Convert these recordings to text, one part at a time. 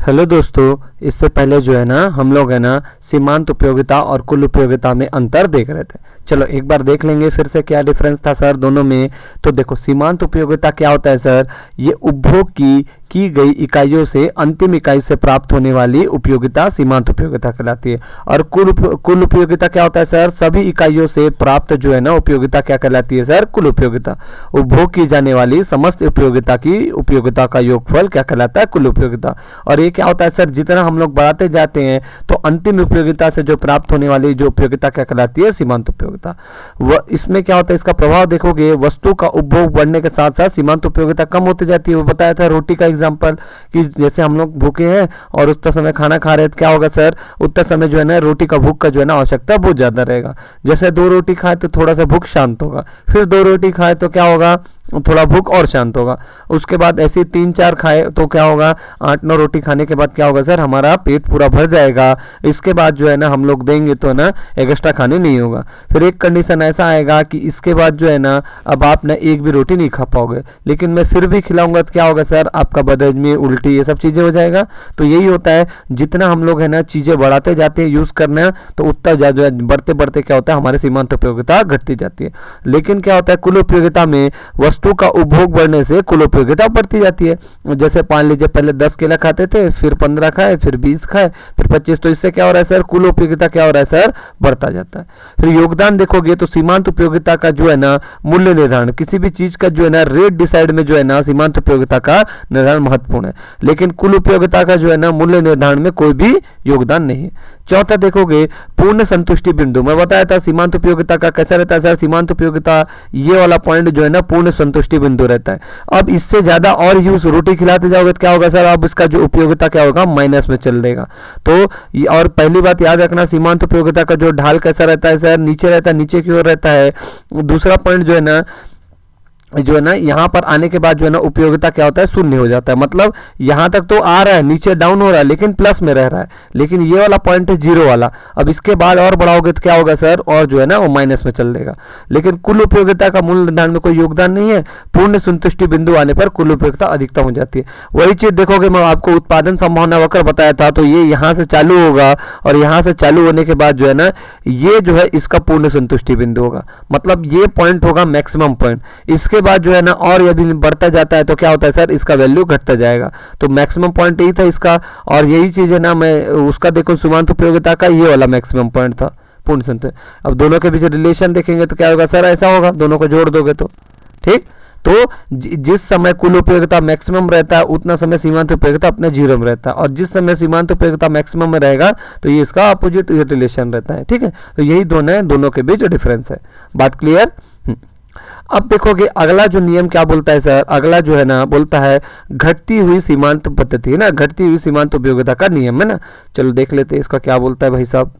Hello दोस्तों, इससे पहले जो है ना हम लोग है ना सीमांत उपयोगिता और कुल उपयोगिता में अंतर देख रहे थे। चलो एक बार देख लेंगे फिर से क्या डिफरेंस था सर दोनों में। तो देखो सीमांत उपयोगिता क्या होता है सर, ये उपभोग की गई इकाइयों से अंतिम इकाई से प्राप्त होने वाली उपयोगिता सीमांत उपयोगिता कहलाती है। और कुल उपयोगिता क्या होता है सर, सभी इकाइयों से प्राप्त जो है ना उपयोगिता क्या कहलाती है सर, कुल उपयोगिता। उपभोग की जाने वाली समस्त उपयोगिता की उपयोगिता का योगफल क्या कहलाता है, कुल उपयोगिता। और ये क्या होता है सर, जितना हम लोग बढ़ाते जाते हैं तो अंतिम उपयोगिता से जो प्राप्त होने वाली जो उपयोगिता क्या कहलाती है, सीमांत उपयोगिता। वह इसमें क्या होता है, इसका प्रभाव देखोगे, वस्तु का उपभोग बढ़ने के साथ साथ सीमांत उपयोगिता कम होती जाती है। वो बताया था रोटी का एग्जांपल कि जैसे हम लोग भूखे हैं और उतना समय खाना खा रहे हैं तो क्या होगा सर, उतना समय जो है ना रोटी का भूख का जो है ना आवश्यकता बहुत ज्यादा रहेगा। जैसे 2 रोटी खाए तो थोड़ा सा भूख शांत होगा, फिर 2 रोटी खाए तो क्या होगा, थोड़ा भूख और शांत होगा। उसके बाद ऐसे 3-4 खाए तो क्या होगा, 8-9 रोटी खाने के बाद क्या होगा सर, हमारा पेट पूरा भर जाएगा। इसके बाद जो है ना हम लोग देंगे तो ना एक्स्ट्रा खाने नहीं होगा। फिर एक कंडीशन ऐसा आएगा कि इसके बाद जो है ना अब आप ना एक भी रोटी नहीं खा पाओगे, लेकिन मैं फिर भी खिलाऊंगा तो क्या होगा सर, आपका बदहजमी, उल्टी, ये सब चीज़ें हो जाएगा। तो यही होता है, जितना हम लोग है ना चीज़ें बढ़ाते जाते हैं यूज़ करना, तो उतना जो है बढ़ते बढ़ते क्या होता है, हमारी सीमांत उपयोगिता घटती जाती है। लेकिन क्या होता है, कुल उपयोगिता में वस्तु का उपभोग बढ़ने से कुल उपयोगिता बढ़ती जाती है। जैसे मान लीजिए पहले 10 केला खाते थे, फिर 15 खाए, फिर 20 खाए, फिर 25, तो इससे क्या हो रहा है सर, कुल उपयोगिता क्या हो रहा है सर, बढ़ता जाता है। फिर योगदान देखोगे तो सीमांत उपयोगिता का जो है ना मूल्य निर्धारण, किसी भी चीज का जो है ना रेट डिसाइड में जो है ना सीमांत उपयोगिता का निर्धारण महत्वपूर्ण है, लेकिन कुल उपयोगिता का जो है ना मूल्य निर्धारण में कोई भी योगदान नहीं है। चौथा देखोगे पूर्ण संतुष्टि बिंदु, मैं बताया था सीमांत उपयोगिता का कैसा रहता है सर, सीमांत उपयोगिता ये वाला पॉइंट जो है ना पूर्ण संतुष्टि बिंदु रहता है। अब इससे ज्यादा और यूज रोटी खिलाते जाओगे तो क्या होगा सर, अब इसका जो उपयोगिता क्या होगा, माइनस में चल देगा। तो और पहली बात याद रखना, सीमांत उपयोगिता का जो ढाल कैसा रहता है सर, नीचे रहता है, नीचे की ओर रहता है। दूसरा पॉइंट जो है ना यहाँ पर आने के बाद जो है ना उपयोगिता क्या होता है, शून्य हो जाता है। मतलब यहाँ तक तो आ रहा है, नीचे डाउन हो रहा है, लेकिन प्लस में रह रहा है, लेकिन ये वाला पॉइंट है जीरो वाला। अब इसके बाद और बढ़ाओगे तो क्या होगा सर, और जो है ना वो माइनस में चल देगा। लेकिन कुल उपयोगिता का मूल्य निर्धारण में कोई योगदान नहीं है। पूर्ण संतुष्टि बिंदु आने पर कुल उपयोगिता अधिकतम हो जाती है। वही चीज देखोगे, मैं आपको उत्पादन संभावना वक्र बताया था, तो ये यहाँ से चालू होगा और यहाँ से चालू होने के बाद जो है ना ये जो है इसका पूर्ण संतुष्टि बिंदु होगा। मतलब ये पॉइंट होगा मैक्सिमम पॉइंट। इसके बाद जो है ना और यदि बढ़ता जाता है तो क्या होता है सर, इसका वैल्यू घटता जाएगा। तो मैक्सिमम पॉइंट यही था इसका, और यही चीज है ना, मैं उसका देखो सीमांत उपयोगिता का ये वाला मैक्सिमम पॉइंट था पूर्ण संतुष्टि। अब दोनों के बीच रिलेशन देखेंगे तो क्या होगा सर, ऐसा होगा, दोनों को जोड़ दोगे तो ठीक। तो जिस समय कुल उपयोगिता मैक्सिमम रहता है उतना समय सीमांत उपयोगिता अपने जीरो में रहता है, और जिस समय सीमांत उपयोगिता मैक्सिमम में रहेगा तो ये इसका अपोजिट रिलेशन रहता है। ठीक है, तो यही दोनों के बीच डिफरेंस है। बात क्लियर। अब देखोगे अगला जो नियम क्या बोलता है सर, अगला जो है ना बोलता है घटती हुई सीमांत पद्धति है ना, घटती हुई सीमांत उपयोगिता का नियम है ना। चलो देख लेते हैं इसका क्या बोलता है भाई साहब।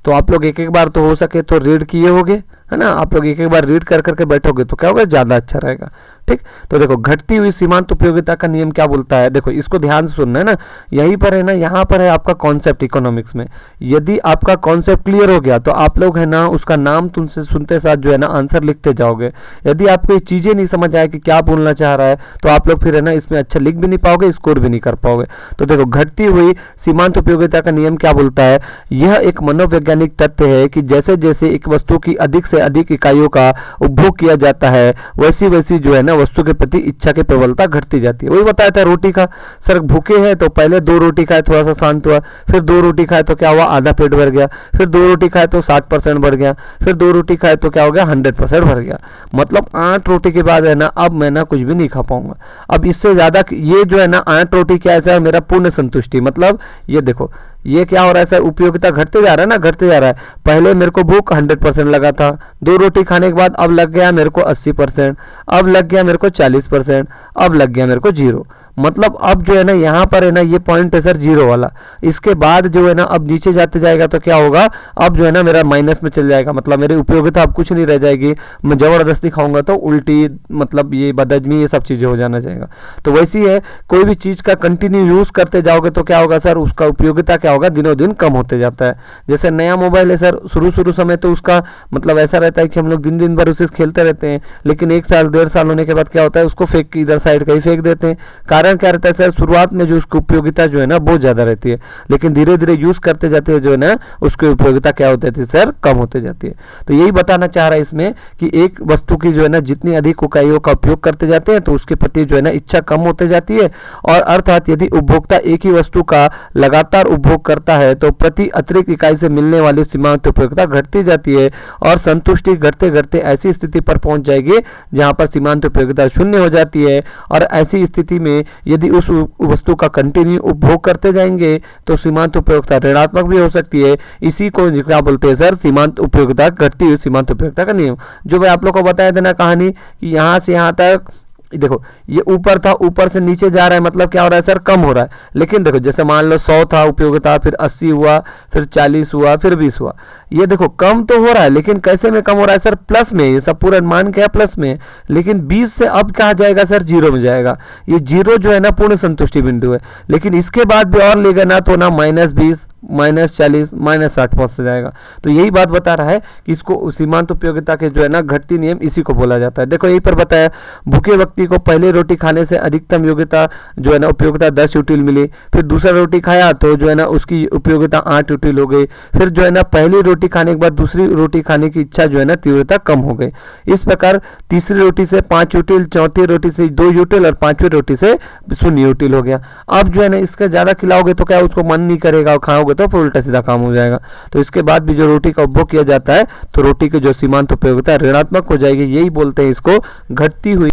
तो आप लोग एक एक बार तो हो सके तो रीड किए होगे है ना, आप लोग एक एक बार रीड कर करके बैठोगे तो क्या होगा, ज्यादा अच्छा रहेगा। ठीक, तो देखो घटती हुई सीमांत उपयोगिता का नियम क्या बोलता है, देखो इसको ध्यान से सुनना है ना। यहीं पर है ना, यहाँ पर है आपका कॉन्सेप्ट इकोनॉमिक्स में। यदि आपका कॉन्सेप्ट क्लियर हो गया तो आप लोग है ना उसका नाम तुमसे सुनते साथ जो है ना आंसर लिखते जाओगे। यदि आपको ये चीजें नहीं समझ आए कि क्या बोलना चाह रहा है तो आप लोग फिर है ना इसमें अच्छा लिख भी नहीं पाओगे, स्कोर भी नहीं कर पाओगे। तो देखो घटती हुई सीमांत उपयोगिता का नियम क्या बोलता है, यह एक मनोवैज्ञानिक तथ्य है कि जैसे जैसे एक वस्तु की अधिक से अधिक इकाइयों का उपभोग किया जाता है वैसी वैसी जो है ना वस्तु के प्रति इच्छा की प्रबलता घटती जाती है। वही बताया था रोटी का, सर भूखे हैं तो पहले 2 रोटी खाए थोड़ा सा शांत हुआ, फिर 2 रोटी खाए तो क्या हुआ, आधा पेट भर गया, फिर 2 रोटी खाए तो 60% भर गया, फिर 2 रोटी खाए तो क्या हो गया, 100% भर गया। मतलब 8 रोटी के बाद है ना अब मैं ना कुछ भी नहीं खा पाऊंगा। अब इससे ज्यादा ये जो है ना 8 रोटी क्या है सर, मेरा पूर्ण संतुष्टि। मतलब ये देखो ये क्या हो रहा है सर, उपयोगिता घटते जा रहा है ना, घटते जा रहा है। पहले मेरे को भूख 100% लगा था, 2 रोटी खाने के बाद अब लग गया मेरे को 80%, अब लग गया मेरे को 40%, अब लग गया मेरे को 0। मतलब अब जो है ना यहाँ पर है ना ये पॉइंट है सर जीरो वाला, इसके बाद जो है ना अब नीचे जाते जाएगा तो क्या होगा, अब जो है ना मेरा माइनस में चल जाएगा, मतलब मेरी उपयोगिता अब कुछ नहीं रह जाएगी, मैं ज़बरदस्ती खाऊंगा तो उल्टी मतलब ये बदहजमी ये सब चीज़ें हो जाना चाहिए। तो वैसी है, कोई भी चीज़ का कंटिन्यू यूज़ करते जाओगे तो क्या होगा सर, उसका उपयोगिता क्या होगा, दिनों दिन कम होते जाता है। जैसे नया मोबाइल है सर, शुरू समय तो उसका मतलब ऐसा रहता है कि हम लोग दिन दिन भर उसे खेलते रहते हैं, लेकिन 1 साल 1.5 साल होने के बाद क्या होता है, उसको फेंक के इधर साइड कहीं फेंक देते हैं। कारण क्या रहता है सर, शुरुआत में जो उसकी उपयोगिता जो है ना बहुत ज़्यादा रहती है, लेकिन धीरे धीरे यूज़ करते जाते हैं जो है ना उसकी उपयोगिता क्या होती है सर, कम होते जाती है। तो यही बताना चाह रहा है इसमें कि एक वस्तु की जो है ना जितनी अधिक इकाइयों का उपयोग करते जाते हैं तो उसके प्रति जो है ना इच्छा कम होते जाती है, और अर्थात यदि उपभोक्ता एक ही वस्तु का लगातार उपभोग करता है तो प्रति अतिरिक्त इकाई से मिलने वाली सीमांत उपयोगिता घटती जाती है, और संतुष्टि घटते घटते ऐसी स्थिति पर पहुंच जाएगी जहां पर सीमांत उपयोगिता शून्य हो जाती है। और ऐसी स्थिति में यदि उस वस्तु का कंटिन्यू उपभोग करते जाएंगे तो सीमांत उपयोगिता ऋणात्मक भी हो सकती है। इसी को क्या बोलते हैं सर, सीमांत उपयोगिता, घटती हुई सीमांत उपयोगिता का नियम, जो मैं आप लोग को बताया था ना कहानी कि यहाँ से यहाँ तक देखो ये ऊपर था, ऊपर से नीचे जा रहा है, मतलब क्या हो रहा है सर, कम हो रहा है। लेकिन देखो जैसे मान लो 100 था उपयोगिता, फिर 80 हुआ, फिर 40 हुआ, फिर 20 हुआ, ये देखो कम तो हो रहा है, लेकिन कैसे में कम हो रहा है सर, प्लस में, ये सब पूरा मान के है प्लस में। लेकिन 20 से अब कहाँ जाएगा सर, जीरो में जाएगा। ये जीरो जो है ना पूर्ण संतुष्टि बिंदु है, लेकिन इसके बाद भी और लेगा ना तो ना -20, -40, -60 पहुंच से जाएगा। तो यही बात बता रहा है कि इसको सीमांत उपयोगिता के जो है ना घटती नियम, इसी को बोला जाता है। देखो यहीं पर बताया, भूखे व्यक्ति को पहले रोटी खाने से अधिकतम योग्यता जो है ना उपयोगिता 10 यूटिल मिली, फिर दूसरा रोटी खाया तो जो है ना उसकी उपयोगिता 8 यूटिल हो गई, फिर जो है ना पहली रोटी खाने के बाद दूसरी रोटी खाने की इच्छा जो है ना तीव्रता कम हो गई। इस प्रकार तीसरी रोटी से 5 यूटिल, चौथी रोटी से 2 यूटिल और 5वीं रोटी से 0 यूटिल हो गया। अब जो है ना इसका ज़्यादा खिलाओगे तो क्या उसको मन नहीं करेगा, और खाओगे तो फिर उल्टा सीधा काम हो जाएगा। तो इसके बाद भी जो रोटी का उपभोग किया जाता है तो रोटी की जो सीमांत उपयोगिता ऋणात्मक हो जाएगी। यही बोलते हैं इसको घटती हुई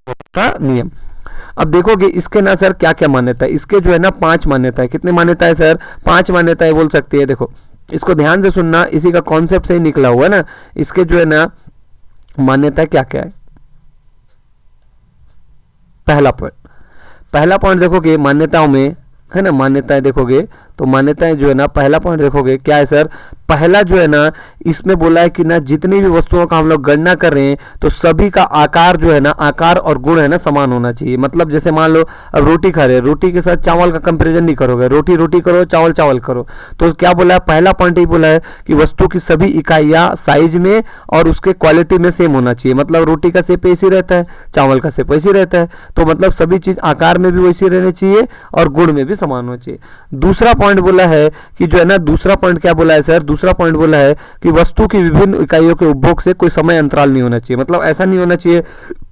का नियम। अब देखोगे इसके ना सर क्या क्या मान्यता है, इसके जो है ना 5 मान्यता है। कितने मान्यता है सर, 5 मान्यताएं बोल सकती है। देखो इसको ध्यान से सुनना, इसी का कॉन्सेप्ट से ही निकला हुआ है ना। इसके जो है ना मान्यता क्या क्या है। पहला पॉइंट देखोगे मान्यताओं में है ना, मान्यताएं देखोगे तो मान्यताएं जो है ना, पहला पॉइंट देखोगे क्या है सर, पहला जो है ना इसमें बोला है कि ना जितनी भी वस्तुओं का हम लोग गणना कर रहे हैं तो सभी का आकार जो है ना, आकार और गुण है ना समान होना चाहिए। मतलब जैसे मान लो अब रोटी खा रहे हैं, रोटी के साथ चावल का कंपैरिजन नहीं करोगे, रोटी रोटी करो, चावल चावल करो। तो क्या बोला है, पहला पॉइंट ही बोला है कि वस्तु की सभी इकाइयाँ साइज में और उसके क्वालिटी में सेम होना चाहिए। मतलब रोटी का शेप ऐसी रहता है, चावल का शेप ऐसी रहता है, तो मतलब सभी चीज़ आकार में भी वैसी रहनी चाहिए और गुण में भी समान होना चाहिए। दूसरा पॉइंट बोला है कि जो है ना, दूसरा पॉइंट क्या बोला है सर, दूसरा पॉइंट बोला है कि वस्तु की विभिन्न इकाइयों के उपभोग से कोई समय अंतराल नहीं होना चाहिए। मतलब ऐसा नहीं होना चाहिए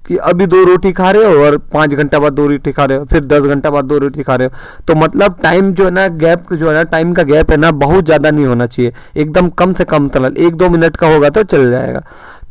कि अभी 2 रोटी खा रहे हो और 5 घंटा बाद 2 रोटी खा रहे हो, फिर 10 घंटा बाद 2 रोटी खा रहे हो। तो मतलब टाइम जो है ना, गैप जो है ना, टाइम का गैप है ना बहुत ज़्यादा नहीं होना चाहिए, एकदम कम से कम अंतराल, 1-2 मिनट का होगा तो चल जाएगा।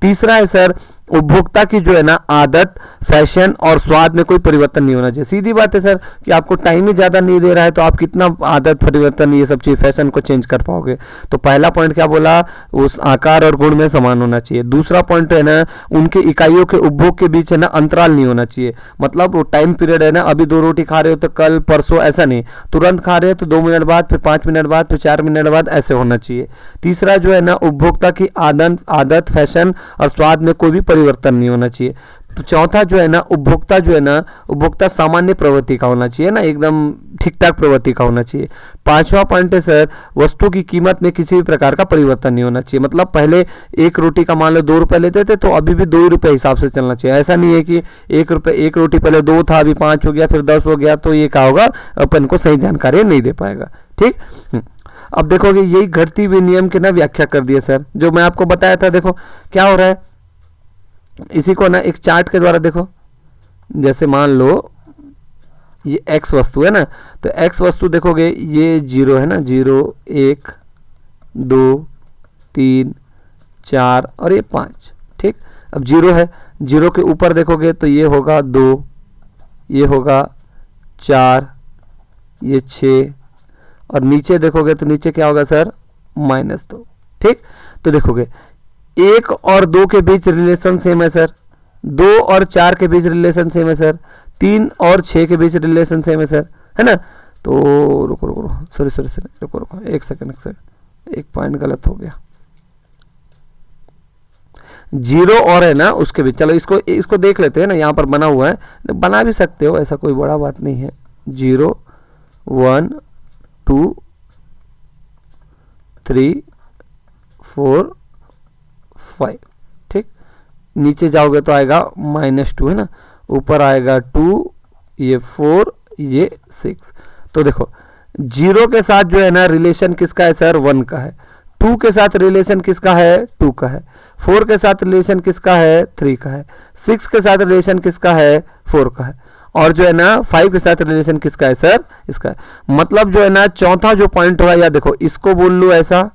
तीसरा है सर, उपभोक्ता की जो है ना आदत, फैशन और स्वाद में कोई परिवर्तन नहीं होना चाहिए। सीधी बात है सर कि आपको टाइम ही ज़्यादा नहीं दे रहा है तो आप कितना आदत परिवर्तन, ये सब चीज़, फैशन को चेंज कर पाओगे। तो पहला पॉइंट क्या बोला, उस आकार और गुण में समान होना चाहिए। दूसरा पॉइंट है ना, उनके इकाइयों के उपभोग के बीच है ना अंतराल नहीं होना चाहिए। मतलब वो टाइम पीरियड है ना, अभी 2 रोटी खा रहे हो तो कल परसों ऐसा नहीं, तुरंत खा रहे हो तो 2 मिनट बाद, फिर 5 मिनट बाद, फिर 4 मिनट बाद, ऐसे होना चाहिए। तीसरा जो है ना, उपभोक्ता की आदत, फैशन और स्वाद में कोई भी परिवर्तन नहीं होना चाहिए। तो चौथा जो है ना, उपभोक्ता जो है ना, उपभोक्ता सामान्य प्रवृत्ति का होना चाहिए ना, एकदम ठीक ठाक प्रवृत्ति का होना चाहिए। 5वां पॉइंट है सर, वस्तु की कीमत में किसी भी प्रकार का परिवर्तन नहीं होना चाहिए। मतलब पहले 1 रोटी का मान लो 2 रुपये लेते थे तो अभी भी 2 रुपये हिसाब से चलना चाहिए। ऐसा नहीं है कि 1 रुपये, 1 रोटी पहले 2 था, अभी 5 हो गया, फिर 10 हो गया, तो ये क्या होगा, अपन को सही जानकारी नहीं दे पाएगा। ठीक, अब देखोगे यही घटती हुई नियम की ना व्याख्या कर दिए सर, जो मैं आपको बताया था। देखो क्या हो रहा है, इसी को ना एक चार्ट के द्वारा देखो। जैसे मान लो ये x वस्तु है ना, तो x वस्तु देखोगे ये 0 है ना, 0, 1, 2, 3, 4 और ये 5। ठीक, अब 0 है, 0 के ऊपर देखोगे तो ये होगा 2, ये होगा 4, ये 6, और नीचे देखोगे तो नीचे क्या होगा सर, -2। ठीक, तो देखोगे 1 और 2 के बीच रिलेशन सेम है सर, 2 और 4 के बीच रिलेशन सेम है सर, 3 और 6 के बीच रिलेशन सेम है सर, है ना। तो रुको रुको सॉरी सॉरी सॉरी रुको रुको एक सेकंड, एक पॉइंट गलत हो गया। 0 और है ना उसके बीच, चलो इसको देख लेते हैं ना, यहाँ पर बना हुआ है, बना भी सकते हो, ऐसा कोई बड़ा बात नहीं है। 0 1 2 3 4 5, ठीक। नीचे जाओगे तो आएगा -2, है ना, ऊपर आएगा 2, ये 4, ये 6। तो देखो 0 के साथ जो है ना रिलेशन किसका है सर, 1 का है। 2 के साथ रिलेशन किसका है, 2 का है। 4 के साथ रिलेशन किसका है, 3 का है। 6 के साथ रिलेशन किसका है, 4 का है। और जो है ना 5 के साथ रिलेशन किसका है सर, इसका है। मतलब जो है ना चौथा जो पॉइंट होगा, या देखो इसको बोल लूँ ऐसा,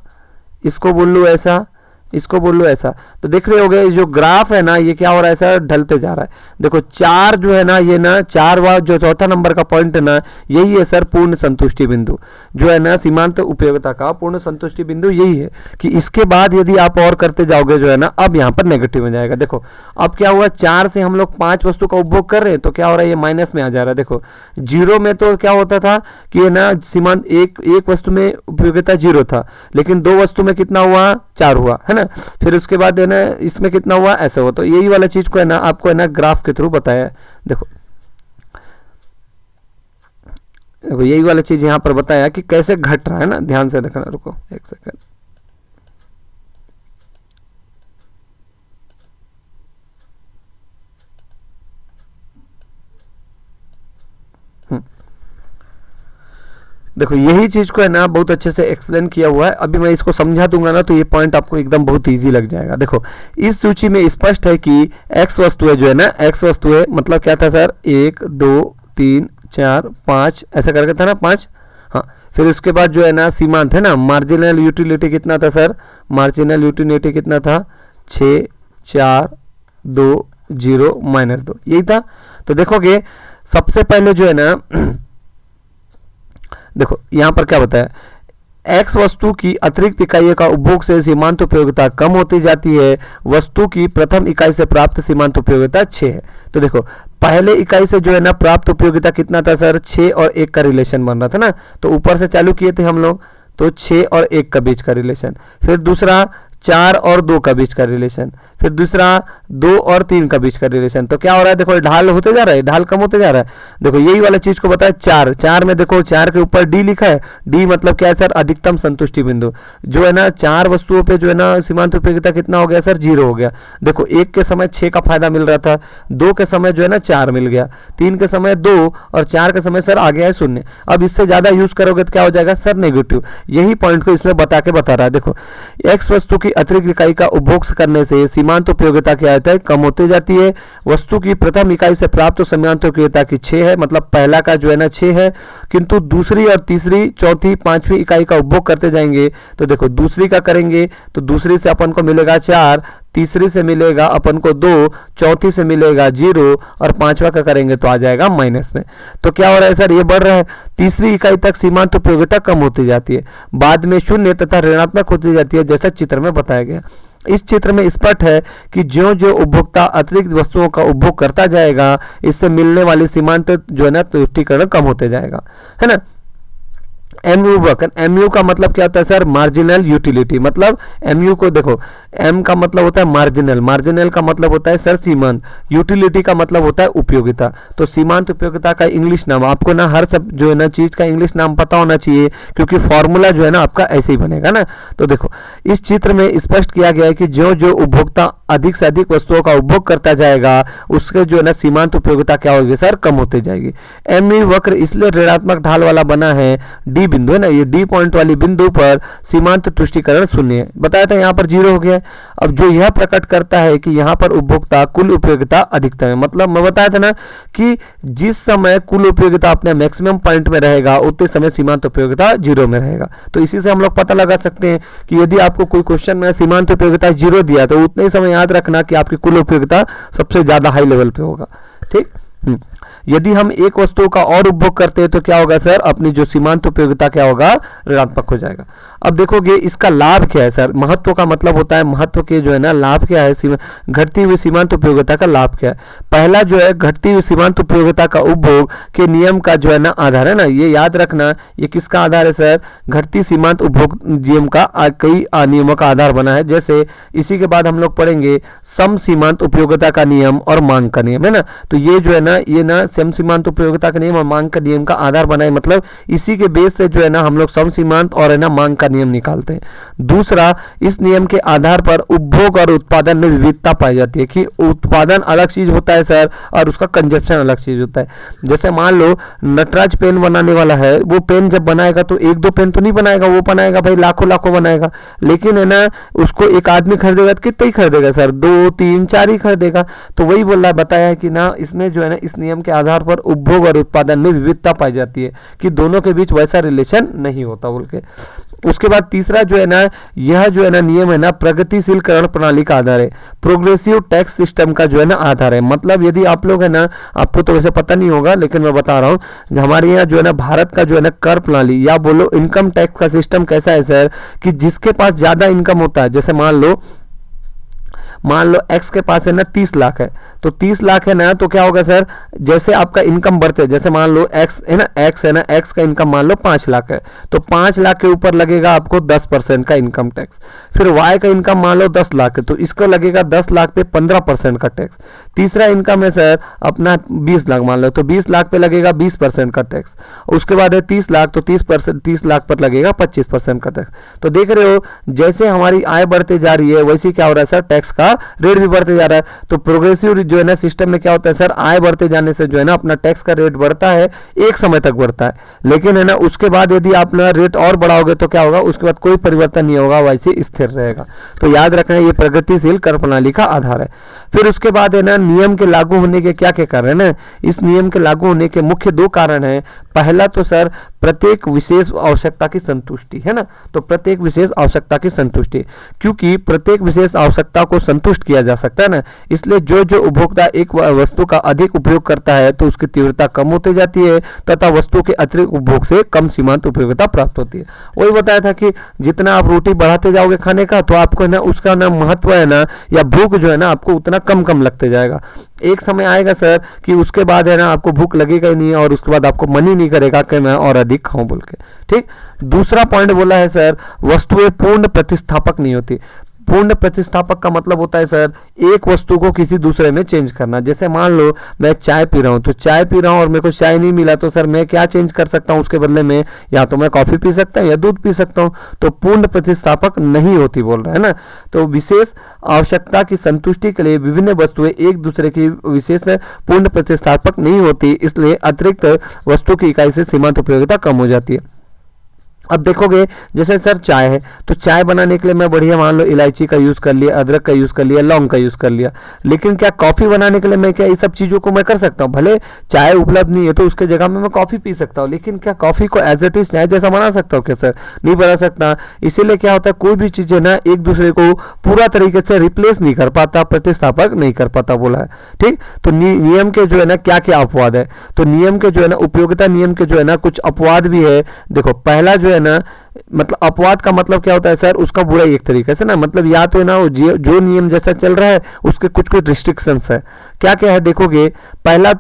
इसको बोल लूँ ऐसा, इसको बोल लो ऐसा, तो देख रहे होगे जो ग्राफ है ना ये क्या हो रहा है सर, ढलते जा रहा है। देखो 4 जो है ना, ये ना 4 वाला जो चौथा नंबर का पॉइंट है ना, यही है सर पूर्ण संतुष्टि बिंदु, जो है ना सीमांत उपयोगिता का पूर्ण संतुष्टि बिंदु यही है। कि इसके बाद यदि आप और करते जाओगे जो है ना, अब यहाँ पर नेगेटिव में जाएगा। देखो अब क्या हुआ, 4 से हम लोग 5 वस्तु का उपभोग कर रहे हैं, तो क्या हो रहा है, ये माइनस में आ जा रहा है। देखो 0 में तो क्या होता था कि ये ना सीमांत एक वस्तु में उपयोगिता 0 था, लेकिन 2 वस्तु में कितना हुआ, 4 हुआ, है ना। फिर उसके बाद है ना इसमें कितना हुआ, ऐसा हुआ। तो यही वाला चीज को है ना आपको है ना ग्राफ के थ्रू बताया। देखो यही वाला चीज यहां पर बताया कि कैसे घट रहा है ना, ध्यान से देखना। रुको एक सेकंड, देखो यही चीज को है ना बहुत अच्छे से एक्सप्लेन किया हुआ है। अभी मैं इसको समझा दूंगा ना तो ये पॉइंट आपको एकदम बहुत इजी लग जाएगा। देखो इस सूची में स्पष्ट है कि x वस्तु है जो है ना, x वस्तु है मतलब क्या था सर, 1 2 3 4 5 ऐसा करके था ना, 5। हाँ फिर उसके बाद जो है ना सीमांत है ना, मार्जिनल यूटिलिटी कितना था सर, मार्जिनल यूटिलिटी कितना था, 6 4 2 0 -2, यही था। तो देखोगे सबसे पहले जो है ना देखो यहां पर क्या बताया, x वस्तु की अतिरिक्त इकाइयों का उपभोग से सीमांत उपयोगिता कम होती जाती है। वस्तु की प्रथम इकाई से प्राप्त सीमांत उपयोगिता 6 है। तो देखो पहले इकाई से जो है ना प्राप्त उपयोगिता कितना था सर, 6 और 1 का रिलेशन बन रहा था ना, तो ऊपर से चालू किए थे हम लोग, तो 6 और 1 का बीच का रिलेशन। फिर दूसरा 4 और 2 का बीच का रिलेशन, फिर दूसरा 2 और 3 का बीच का रिलेशन। तो क्या हो रहा है, देखो ढाल होते जा रहा है, ढाल कम होते जा रहा है। देखो यही वाला चीज को बताया, 4 में देखो 4 के ऊपर डी लिखा है। डी मतलब क्या है सर, अधिकतम संतुष्टि बिंदु। जो है ना 4 वस्तुओं पे जो है ना सीमांत उपयोगिता कितना हो गया सर, 0 हो गया। देखो 1 के समय 6 का फायदा मिल रहा था, 2 के समय जो है ना 4 मिल गया, 3 के समय 2 और 4 के समय सर आ गया है 0। अब इससे ज्यादा यूज करोगे तो क्या हो जाएगा सर, नेगेटिव। यही पॉइंट को इसमें बता रहा है। देखो एक्स वस्तु की अतिरिक्त इकाई का उपभोग करने से सीमांत उपयोगिता क्या होता है, कम होती जाती है। वस्तु की प्रथम इकाई से प्राप्त सीमांत उपयोगिता की 6 है, मतलब पहला का जो है ना 6 है, किंतु दूसरी और तीसरी चौथी पांचवी इकाई का उपभोग करते जाएंगे। तो देखो दूसरी का करेंगे तो दूसरी से अपन को मिलेगा 4, तीसरी से मिलेगा अपन को 2, चौथी से मिलेगा 0 और पांचवा का करेंगे तो आ जाएगा माइनस में। तो क्या हो रहा है सर, ये बढ़ रहा है। तीसरी इकाई तक सीमांत उपयोगिता कम होती जाती है, बाद में 0 तथा ऋणात्मक होती जाती है, जैसा चित्र में बताया गया। इस चित्र में स्पष्ट है कि ज्यों ज्यों उपभोक्ता अतिरिक्त वस्तुओं का उपभोग करता जाएगा, इससे मिलने वाली सीमांत जो है ना तुष्टीकरण कम होते जाएगा, है ना। MU वर्क, MU का मतलब क्या होता है सर, मार्जिनल यूटिलिटी। मतलब MU को देखो, M का मतलब होता है मार्जिनल, मार्जिनल का मतलब होता है सर सीमांत, यूटिलिटी का मतलब होता है उपयोगिता। तो सीमांत उपयोगिता का इंग्लिश नाम आपको ना हर सब जो है ना चीज का इंग्लिश नाम पता होना चाहिए, क्योंकि फॉर्मूला जो है ना आपका ऐसे ही बनेगा ना। तो देखो इस चित्र में स्पष्ट किया गया है कि जो जो उपभोक्ता अधिक से अधिक वस्तुओं का उपभोग करता जाएगा, उसके जो है ना सीमांत उपयोगिता क्या होगी सर, कम होती जाएगी। MU वक्र इसलिए ऋणात्मक ढाल वाला बना है, डी बिंदु है ना, ये डी पॉइंट वाली बिंदु पर सीमांत तुष्टीकरण 0 है। बताया था यहाँ पर 0 हो गया। अब जो यह प्रकट करता है कि यहाँ पर उपभोक्ता कुल उपयोगिता अधिकतम है, मतलब मैं बताया था ना कि जिस समय कुल उपयोगिता अपने मैक्सिमम पॉइंट में रहेगा उतने समय सीमांत उपयोगिता 0 में रहेगा। तो इसी से हम लोग पता लगा सकते हैं कि यदि आपको कोई क्वेश्चन में सीमांत उपयोगिता 0 दिया तो उतने ही समय याद रखना कि आपकी कुल उपयोगिता सबसे ज्यादा हाई लेवल पे होगा, ठीक। यदि हम एक वस्तु का और उपभोग करते हैं तो क्या होगा सर, अपनी जो सीमांत उपयोगिता क्या होगा, ऋणात्मक हो जाएगा। अब देखोगे इसका लाभ क्या है सर, महत्व का मतलब होता है, महत्व के जो है ना लाभ क्या है, घटती हुई सीमांत उपयोगिता का लाभ क्या है। पहला जो है घटती हुई सीमांत उपयोगिता का उपभोग के नियम का जो है ना आधार है ना, ये याद रखना, ये किसका आधार है सर, घटती सीमांत उपभोग नियम का कई नियमों का आधार बना है। जैसे इसी के बाद हम लोग पढ़ेंगे सम सीमांत उपयोगिता का नियम और मांग का नियम, है ना। तो ये जो है ना, ये ना सम सीमांत उपयोगिता का नियम और मांग का नियम का आधार बना है, मतलब इसी के बेस से जो है ना हम लोग सम सीमांत और है ना मांग का नियम निकालते हैं। दूसरा, इस नियम के आधार पर उपभोग और उत्पादन में विविधता पाई जाती है, कि उत्पादन अलग चीज होता है सर और उसका कंजप्शन अलग चीज होता है। जैसे मान लो नटराज पेन बनाने वाला है, वो पेन जब बनाएगा तो एक दो पेन तो नहीं बनाएगा, वो बनाएगा भाई लाखों लाखों बनाएगा, लेकिन है ना उसको एक आदमी खरीदेगा तो कितने ही खरीदेगा सर, 2 3 4 ही खरीदेगा। तो वही बोल रहा है, बताया है कि ना इसमें जो है ना इस नियम के आधार पर उपभोग और उत्पादन में विविधता पाई जाती है, कि दोनों के बीच वैसा रिलेशन नहीं होता बोल के। उसके बाद तीसरा जो है ना, यह जो है ना नियम है ना प्रगतिशील करण प्रणाली का आधार है, प्रोग्रेसिव टैक्स सिस्टम का जो है ना आधार है। मतलब यदि आप लोग है ना, आपको तो वैसे पता नहीं होगा लेकिन मैं बता रहा हूँ, हमारे यहाँ जो है ना भारत का जो है ना कर प्रणाली या बोलो इनकम टैक्स का सिस्टम कैसा है सर, कि जिसके पास ज्यादा इनकम होता है, जैसे मान लो एक्स के पास है ना 30 लाख है, तो 30 लाख है ना, तो क्या होगा सर, जैसे आपका इनकम बढ़ते है, जैसे मान लो एक्स है ना, एक्स का इनकम मान लो 5 लाख है, तो 5 लाख के ऊपर लगेगा आपको 10% का इनकम टैक्स। फिर वाई का इनकम मान लो 10 लाख है, तो इसको लगेगा 10 लाख पे 15% का टैक्स। तीसरा इनकम है सर अपना 20 लाख मान लो, तो 20 लाख पे लगेगा 20% का टैक्स। उसके बाद है 30 लाख, तो 30 लाख पर लगेगा 25% का टैक्स। तो देख रहे हो जैसे हमारी आय बढ़ते जा रही है वैसे क्या हो रहा है सर, टैक्स का रेट भी बढ़ते जा रहा है। तो प्रोग्रेसिव जो है ना सिस्टम में क्या होता है सर, आय बढ़ते जाने से जो है ना अपना टैक्स का रेट बढ़ता है, एक समय तक बढ़ता है, लेकिन है ना उसके बाद यदि आप ना रेट और बढ़ाओगे तो क्या होगा, उसके बाद कोई परिवर्तन नहीं होगा, वैसे स्थिर रहेगा। तो याद रखना ये प्रगतिशील कर प्रणाली का आधार है। फिर उसके बाद है ना नियम के लागू होने के क्या क्या कारण है, इस नियम के लागू होने के मुख्य 2 कारण है। पहला तो सर प्रत्येक विशेष आवश्यकता की संतुष्टि, है ना, तो प्रत्येक विशेष आवश्यकता की संतुष्टि, क्योंकि प्रत्येक विशेष आवश्यकता को संतुष्ट किया जा सकता है ना, इसलिए जो जो उपभोक्ता एक वस्तु का अधिक उपयोग करता है तो उसकी तीव्रता कम होती जाती है तथा वस्तु के अतिरिक्त उपभोग से कम सीमांत उपयोगिता प्राप्त होती है। वही बताया था कि जितना आप रोटी बढ़ाते जाओगे खाने का, तो आपको है ना उसका ना महत्व है ना, या भूख जो है ना आपको उतना कम कम लगते जाएगा। एक समय आएगा सर कि उसके बाद है ना आपको भूख लगेगा ही नहीं, और उसके बाद आपको मन ही नहीं करेगा कि मैं और अधिक खाऊं बोल के। ठीक, दूसरा पॉइंट बोला है सर, वस्तुएं पूर्ण प्रतिस्थापक नहीं होती। पूर्ण प्रतिस्थापक का मतलब होता है सर एक वस्तु को किसी दूसरे में चेंज करना। जैसे मान लो मैं चाय पी रहा हूँ, तो चाय पी रहा हूँ और मेरे को चाय नहीं मिला, तो सर मैं क्या चेंज कर सकता हूँ उसके बदले में, या तो मैं कॉफी पी सकता हूँ या दूध पी सकता हूँ। तो पूर्ण प्रतिस्थापक नहीं होती बोल रहा है ना। तो विशेष आवश्यकता की संतुष्टि के लिए विभिन्न वस्तुएं एक दूसरे की विशेष पूर्ण प्रतिस्थापक नहीं होती, इसलिए अतिरिक्त वस्तु की इकाई से सीमांत उपयोगिता कम हो जाती है। अब देखोगे जैसे सर चाय है, तो चाय बनाने के लिए मैं बढ़िया मान लो इलायची का यूज़ कर लिया, अदरक का यूज़ कर लिया, लौंग का यूज़ कर लिया, लेकिन क्या कॉफ़ी बनाने के लिए मैं क्या ये सब चीज़ों को मैं कर सकता हूँ? भले चाय उपलब्ध नहीं है तो उसके जगह में मैं कॉफ़ी पी सकता हूँ, लेकिन क्या कॉफ़ी को एज इट इज चाय जैसा बना सकता हूँ क्या सर? नहीं बना सकता। इसीलिए क्या होता है, कोई भी चीज़ है ना एक दूसरे को पूरा तरीके से रिप्लेस नहीं कर पाता, प्रतिस्थापक नहीं कर पाता बोला है। ठीक, तो नियम के जो है ना क्या क्या अपवाद है, तो नियम के जो है ना उपयोगिता नियम के जो है ना कुछ अपवाद भी है। देखो पहला जो है ना, मतलब अपवाद का मतलब क्या होता है सर, उसका बुरा एक तरीके से ना, मतलब या तो है ना जो नियम जैसा चल रहा है उसके कुछ कुछ रिस्ट्रिक्शंस है। क्या क्या है देखोगे, पहला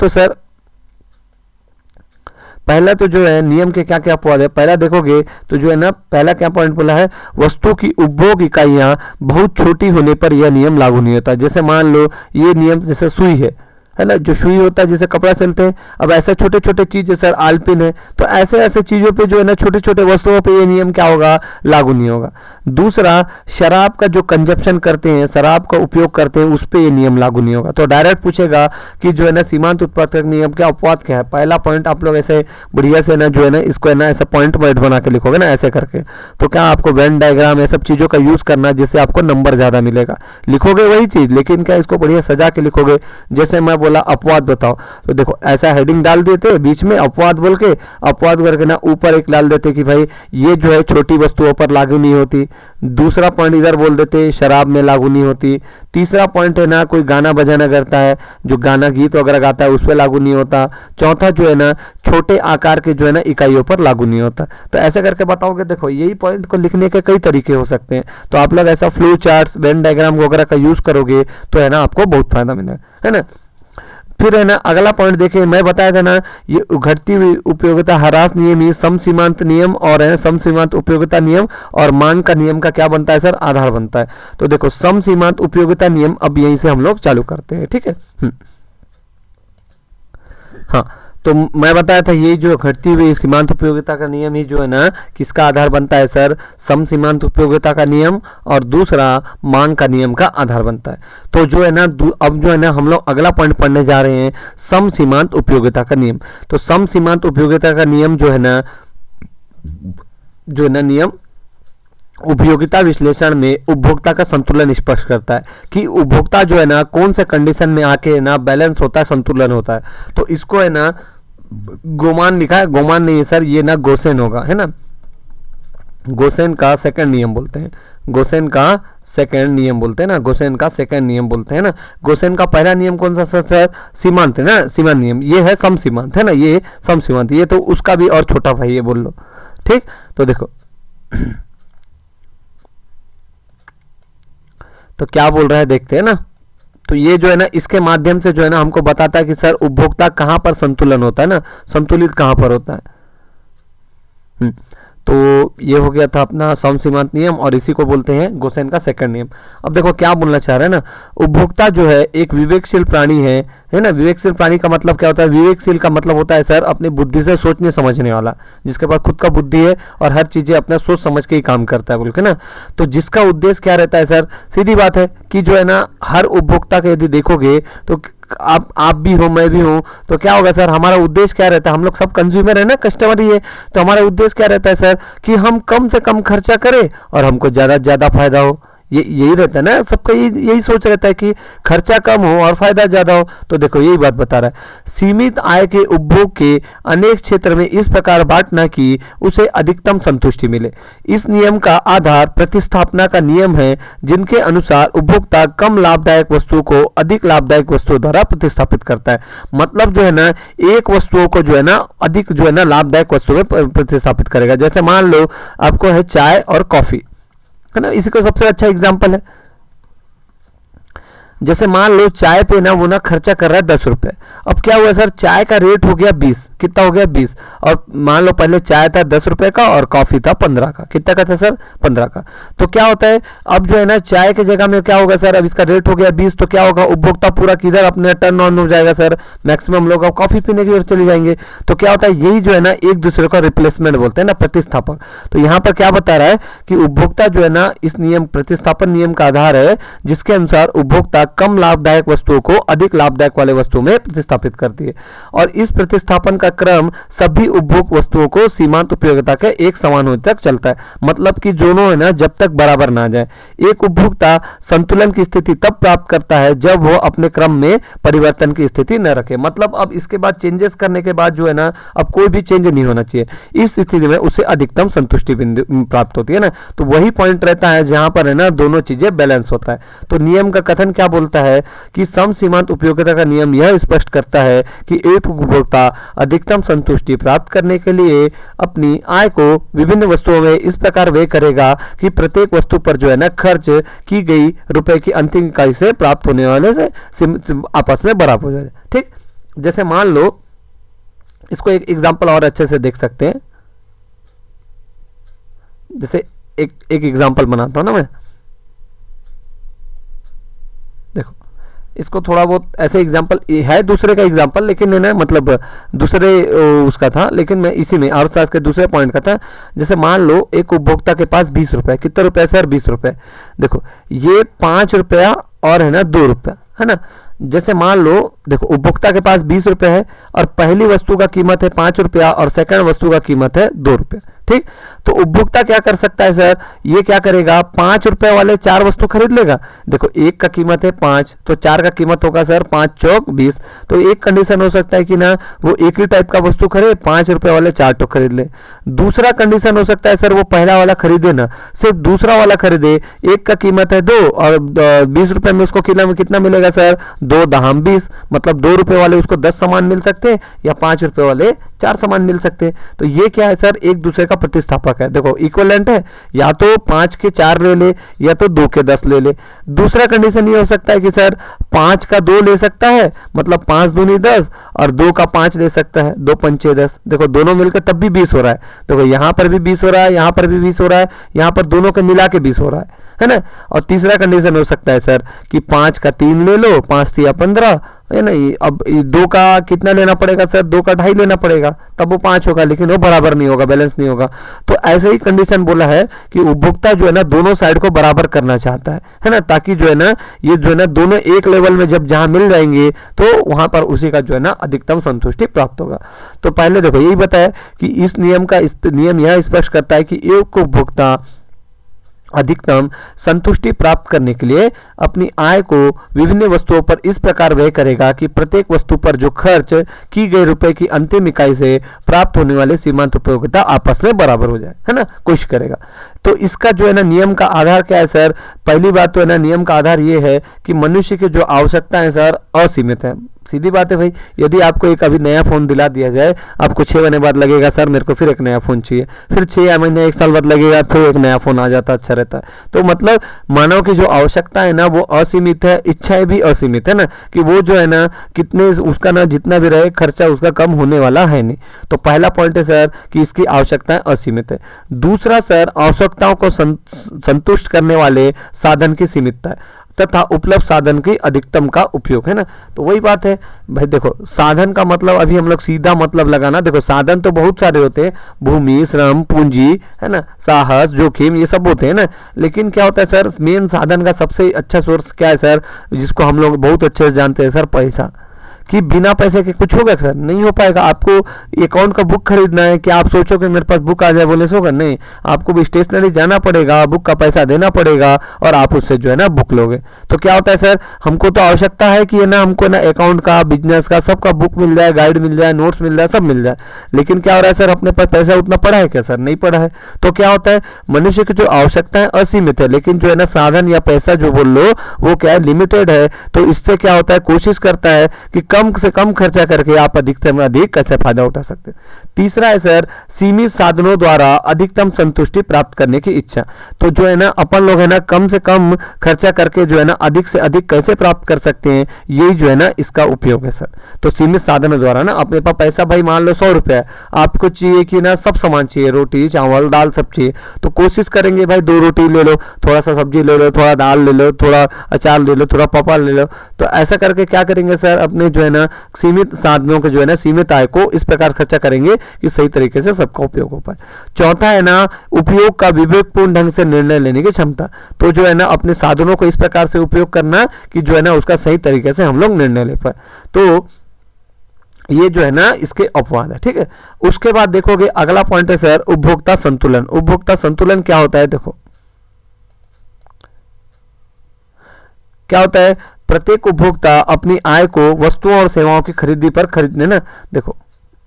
तो जो है नियम के क्या क्या अपवाद है, पहला देखोगे तो जो है ना पहला क्या पॉइंट बोला है, वस्तु की उपभोग इकाइयां बहुत छोटी होने पर यह नियम लागू नहीं होता। जैसे मान लो ये नियम जैसे सुई है ना, जो सुई होता है जिसे कपड़ा सिलते हैं, अब ऐसे छोटे छोटे चीज सर आलपिन है, तो ऐसे ऐसे चीजों पे जो है ना छोटे छोटे वस्तुओं पे ये नियम क्या होगा, लागू नहीं होगा। दूसरा, शराब का जो कंजप्शन करते हैं, शराब का उपयोग करते हैं, उस पर ये नियम लागू नहीं होगा। तो डायरेक्ट पूछेगा कि जो है ना सीमांत उत्पादक नियम क्या अपवाद क्या है। पहला पॉइंट आप लोग ऐसे बढ़िया से ना जो है ना इसको है ना ऐसा पॉइंट पॉइंट बना के लिखोगे ना ऐसे करके, तो क्या आपको वेन डायग्राम ये सब चीजों का यूज करना जिससे आपको नंबर ज्यादा मिलेगा। लिखोगे वही चीज, लेकिन क्या इसको बढ़िया सजा के लिखोगे। जैसे मैं बोला अपवाद बताओ, तो देखो ऐसा हेडिंग डाल देते बीच में अपवाद बोल के, अपवाद करके ना ऊपर एक डाल देते कि भाई ये जो है छोटी वस्तुओं पर लागू नहीं होती। दूसरा पॉइंट इधर बोल देते शराब में लागू नहीं होती। तीसरा पॉइंट है ना कोई गाना बजाना करता है, जो गाना गीत वगैरह गाता है उस पर लागू नहीं होता। चौथा जो है ना छोटे आकार के जो है ना इकाइयों पर लागू नहीं होता। तो ऐसे करके बताओगे, देखो यही पॉइंट को लिखने के कई तरीके हो सकते हैं। तो आप लोग ऐसा फ्लो चार्ट्स, वेन डायग्राम वगैरह का यूज करोगे तो है ना आपको बहुत फायदा मिलेगा, है ना। फिर है ना अगला पॉइंट देखिए, मैं बताया था ना ये घटती हुई उपयोगिता ह्रास नियम, ये सम सीमांत नियम और है सम सीमांत उपयोगिता नियम और मांग का नियम का क्या बनता है सर, आधार बनता है। तो देखो सम सीमांत उपयोगिता नियम अब यहीं से हम लोग चालू करते हैं, ठीक है। हाँ, तो मैं बताया था ये जो घटती हुई सीमांत उपयोगिता का नियम ही जो है ना किसका आधार बनता है सर, सम सीमांत उपयोगिता का नियम, और दूसरा मांग का नियम का आधार बनता है। तो जो है ना अब जो है ना हम लोग अगला पॉइंट पढ़ने जा रहे हैं, सम सीमांत उपयोगिता का नियम। तो सम सीमांत उपयोगिता का नियम जो है ना नियम उपयोगिता विश्लेषण में उपभोक्ता का संतुलन स्पष्ट करता है कि उपभोक्ता जो है ना कौन से कंडीशन में आके ना बैलेंस होता है, संतुलन होता है। तो इसको है ना गोमान लिखा है, गोमान नहीं है सर, ये ना गोसेन होगा, है ना। गोसेन का सेकंड नियम बोलते हैं, गोसेन का सेकंड नियम बोलते हैं ना, गोसेन का सेकंड नियम बोलते हैं ना। गोसेन का पहला नियम कौन सा सर, सीमांत है ना, सीमांत नियम। ये है सम सीमांत, है ना, ये सम सीमांत, ये तो उसका भी और छोटा भाई ये बोल लो, ठीक। तो देखो तो क्या बोल रहा है देखते हैं ना। तो ये जो है ना इसके माध्यम से जो है ना हमको बताता है कि सर उपभोक्ता कहाँ पर संतुलन होता है ना, संतुलित कहाँ पर होता है। तो ये हो गया था अपना सम सीमांत नियम और इसी को बोलते हैं गोसेन का सेकंड नियम। अब देखो क्या बोलना चाह रहा है ना, उपभोक्ता जो है एक विवेकशील प्राणी है ना। विवेकशील प्राणी का मतलब क्या होता है, विवेकशील का मतलब होता है सर अपनी बुद्धि से सोचने समझने वाला, जिसके पास खुद का बुद्धि है और हर चीजें अपना सोच समझ के ही काम करता है बोल के ना। तो जिसका उद्देश्य क्या रहता है सर, सीधी बात है कि जो है ना हर उपभोक्ता के यदि देखोगे तो आप भी हो मैं भी हूं, तो क्या होगा सर, हमारा उद्देश्य क्या रहता है, हम लोग सब कंज्यूमर है ना, कस्टमर ही है। तो हमारा उद्देश्य क्या रहता है सर कि हम कम से कम खर्चा करें और हमको ज्यादा से ज्यादा फायदा हो। यही रहता है ना सबका, यही सोच रहता है कि खर्चा कम हो और फायदा ज्यादा हो। तो देखो यही बात बता रहा है, सीमित आय के उपभोग के अनेक क्षेत्र में इस प्रकार बांटना कि उसे अधिकतम संतुष्टि मिले। इस नियम का आधार प्रतिस्थापना का नियम है, जिनके अनुसार उपभोक्ता कम लाभदायक वस्तु को अधिक लाभदायक वस्तु द्वारा प्रतिस्थापित करता है। मतलब जो है ना एक वस्तुओं को जो है ना अधिक जो है ना लाभदायक वस्तु में प्रतिस्थापित करेगा। जैसे मान लो आपको है चाय और कॉफी, है ना, इसी को सबसे अच्छा एग्जांपल है। जैसे मान लो चाय पे ना वो ना खर्चा कर रहा है 10 रुपए। अब क्या हुआ सर, चाय का रेट हो गया 20, कितना हो गया 20, और मान लो पहले चाय था 10 रुपए का और कॉफी था 15 का, कितना का था सर 15 का। तो क्या होता है अब जो है ना चाय की जगह में क्या होगा सर, अब इसका रेट हो गया 20, तो क्या होगा उपभोक्ता पूरा किधर अपने टर्न ऑन हो जाएगा सर, मैक्सिमम लोग कॉफी पीने की ओर चले जाएंगे। तो क्या होता है यही जो है ना एक दूसरे का रिप्लेसमेंट बोलते हैं ना, प्रतिस्थापन। तो यहाँ पर क्या बता रहा है कि उपभोक्ता जो है ना इस नियम प्रतिस्थापन नियम का आधार है, जिसके अनुसार उपभोक्ता कम लाभदायक वस्तुओं को अधिक लाभदायक वाले वस्तुओं में प्रतिस्थापित करती है। और इस प्रतिस्थापन का क्रम सभी उपभोग वस्तुओं को सीमांत उपयोगिता के एक समान होने तक चलता है। मतलब कि दोनों है ना जब तक बराबर ना आ जाए। एक उपभोक्ता संतुलन की स्थिति तब प्राप्त करता है जब वो अपने क्रम में परिवर्तन की स्थिति न रखे। मतलब अब इसके बाद चेंजेस करने के बाद जो है ना अब कोई भी चेंज नहीं होना चाहिए। इस स्थिति में उसे अधिकतम संतुष्टि प्राप्त होती है ना। तो वही पॉइंट रहता है जहां पर है ना दोनों चीजें बैलेंस होता है। तो नियम का कथन क्या बोलता है कि सम सीमांत उपयोगिता का नियम यह स्पष्ट करता है कि एक उपभोक्ता अधिकतम संतुष्टि प्राप्त करने के लिए अपनी आय को विभिन्न वस्तुओं में इस प्रकार व्यय करेगा कि प्रत्येक वस्तु पर जो है ना खर्च की गई रुपए की अंतिम इकाई से प्राप्त होने वाले से आपस में बराबर हो जाए। ठीक, जैसे मान लो इसको एक एग्जांपल और अच्छे से देख सकते हैं। जैसे एक एग्जांपल बनाता हूं ना मैं, देखो इसको थोड़ा बहुत ऐसे एग्जांपल है दूसरे का एग्जांपल, लेकिन है ना मतलब दूसरे उसका था, लेकिन मैं इसी में अर्थशास्त्र के दूसरे पॉइंट का था। जैसे मान लो एक उपभोक्ता के पास 20 रुपए, कितने रुपए सर 20 रुपए। देखो ये 5 रुपया और है ना 2 रुपया, है ना। जैसे मान लो देखो उपभोक्ता के पास 20 रुपए है और पहली वस्तु का कीमत है 5 रुपया और सेकंड वस्तु का कीमत है 2 रुपये। ठीक। तो उपभोक्ता क्या कर सकता है सर, ये क्या करेगा, 5 रुपए वाले 4 वस्तु खरीद लेगा। देखो एक का कीमत है 5, तो 4 का कीमत होगा सर 5 चौक 20। तो एक कंडीशन हो सकता है कि ना वो एक ही टाइप का वस्तु खरीदे, 5 रुपए वाले 4 टो खरीद ले। दूसरा कंडीशन हो सकता है सर वो पहला वाला खरीदे ना, सिर्फ दूसरा वाला खरीदे, एक का कीमत है 2 और 20 रुपए में उसको कितना मिलेगा सर, 2 दहाम 20, मतलब 2 रुपए वाले उसको 10 सामान मिल सकते हैं या 5 रुपए वाले 4 सामान मिल सकते हैं। तो ये क्या है सर, एक दूसरे का प्रतिस्थापक है। देखो इक्विवेलेंट है, या तो 5 के 4 ले ले या तो 2 के 10 ले ले। दूसरा कंडीशन ये हो सकता है कि सर 5 का 2 ले सकता है, मतलब 5 दूनी 10, और 2 का 5 ले सकता है, 2 पंचे 10। देखो दोनों मिलकर तब भी 20 हो रहा है। देखो यहां पर भी 20 हो रहा है, यहां पर भी 20 हो रहा है, यहां पर दोनों के मिला के 20 हो रहा है ना। और तीसरा कंडीशन हो सकता है सर कि 5 का 3 ले लो, 5 3 15, है ना। अब 2 का कितना लेना पड़ेगा सर, 2 का 2.5 लेना पड़ेगा, तब वो 5 होगा, लेकिन वो बराबर नहीं होगा, बैलेंस नहीं होगा। तो ऐसे ही कंडीशन बोला है कि उपभोक्ता जो है ना दोनों साइड को बराबर करना चाहता है ना, ताकि जो है ना ये जो है ना दोनों एक लेवल में जब जहां मिल जाएंगे तो वहां पर उसी का जो है ना अधिकतम संतुष्टि प्राप्त होगा। तो पहले देखो यही बताया कि इस नियम यह स्पष्ट करता है कि एक उपभोक्ता अधिकतम संतुष्टि प्राप्त करने के लिए अपनी आय को विभिन्न वस्तुओं पर इस प्रकार व्यय करेगा कि प्रत्येक वस्तु पर जो खर्च की गई रुपए की अंतिम इकाई से प्राप्त होने वाले सीमांत उपयोगिता आपस में बराबर हो जाए, है ना, कोशिश करेगा। तो इसका जो है ना नियम का आधार क्या है सर, पहली बात तो है ना नियम का आधार ये है कि मनुष्य की जो आवश्यकता है सर असीमित है। सीधी बात है भाई, यदि आपको एक अभी नया फोन दिला दिया जाए, आपको 6 महीने बाद लगेगा सर मेरे को फिर एक नया फोन चाहिए, फिर 6 महीने 1 साल बाद लगेगा फिर एक नया फोन आ जाता, अच्छा रहता है। तो मतलब मानव की जो आवश्यकता है ना वो असीमित है, इच्छाएं भी असीमित है ना, कि वो जो है ना कितने उसका ना जितना भी रहे खर्चा उसका कम होने वाला है नहीं। तो पहला पॉइंट है सर कि इसकी आवश्यकताएं असीमित है। दूसरा सर आवश्यकताओं को संतुष्ट करने वाले साधन की सीमितता है तथा उपलब्ध साधन की अधिकतम का उपयोग, है ना। तो वही बात है भाई, देखो साधन का मतलब अभी हम लोग सीधा मतलब लगाना, देखो साधन तो बहुत सारे होते हैं, भूमि, श्रम, पूंजी, है ना, साहस, जोखिम, ये सब होते हैं ना। लेकिन क्या होता है सर, मेन साधन का सबसे अच्छा सोर्स क्या है सर, जिसको हम लोग बहुत अच्छे से जानते हैं सर, पैसा। कि बिना पैसे के कुछ होगा सर, नहीं हो पाएगा। आपको अकाउंट का बुक खरीदना है, कि आप सोचो कि मेरे पास बुक आ जाए बोले से होगा, नहीं, आपको भी स्टेशनरी जाना पड़ेगा, बुक का पैसा देना पड़ेगा और आप उससे जो है ना बुक लोगे। तो क्या होता है सर, हमको तो आवश्यकता है कि ना हमको ना अकाउंट का, बिजनेस का, सबका बुक मिल जाए, गाइड मिल जाए, नोट्स मिल जाए, सब मिल जाए। लेकिन क्या हो रहा है सर, अपने पास पैसा उतना पड़ा है क्या सर, नहीं पड़ा है। तो क्या होता है, मनुष्य की जो आवश्यकता है असीमित है, लेकिन जो है ना साधन या पैसा जो बोल लो वो क्या है, लिमिटेड है। तो इससे क्या होता है, कोशिश करता है कि कम से कम खर्चा करके आप अधिक से अधिक कैसे फायदा उठा सकते हैं। तीसरा है सर सीमित साधनों द्वारा अधिकतम संतुष्टि प्राप्त करने की इच्छा। तो जो है ना अपन लोग है ना कम से कम खर्चा करके जो है ना अधिक से अधिक कैसे प्राप्त कर सकते हैं, यही जो है ना इसका उपयोग है सर। तो सीमित साधनों द्वारा ना अपने पास पैसा भाई मान लो 100 रुपया है, आपको चाहिए कि ना सब सामान चाहिए, रोटी चावल दाल सब चाहिए, तो कोशिश करेंगे भाई 2 रोटी ले लो, थोड़ा सा सब्जी ले लो, थोड़ा दाल ले लो, थोड़ा अचार ले लो, थोड़ा पापड़ ले लो। तो ऐसा करके क्या करेंगे सर, अपने जो है ना सीमित साधनों के जो है ना सीमित आय को इस प्रकार खर्चा करेंगे कि सही तरीके से सबका उपयोग हो पाए। चौथा है ना उपयोग का विवेकपूर्ण ढंग से निर्णय लेने की क्षमता। तो जो है ना अपने साधनों को इस प्रकार से उपयोग करना कि जो है ना उसका सही तरीके से हम लोग निर्णय ले पाए। तो ये जो है ना इसके अपवाद है, ठीक है। उसके बाद देखोगे अगला पॉइंट है सर उपभोक्ता संतुलन। उपभोक्ता संतुलन क्या होता है, देखो क्या होता है, प्रत्येक उपभोक्ता अपनी आय को वस्तुओं और सेवाओं की खरीदी पर खरीदने ना, देखो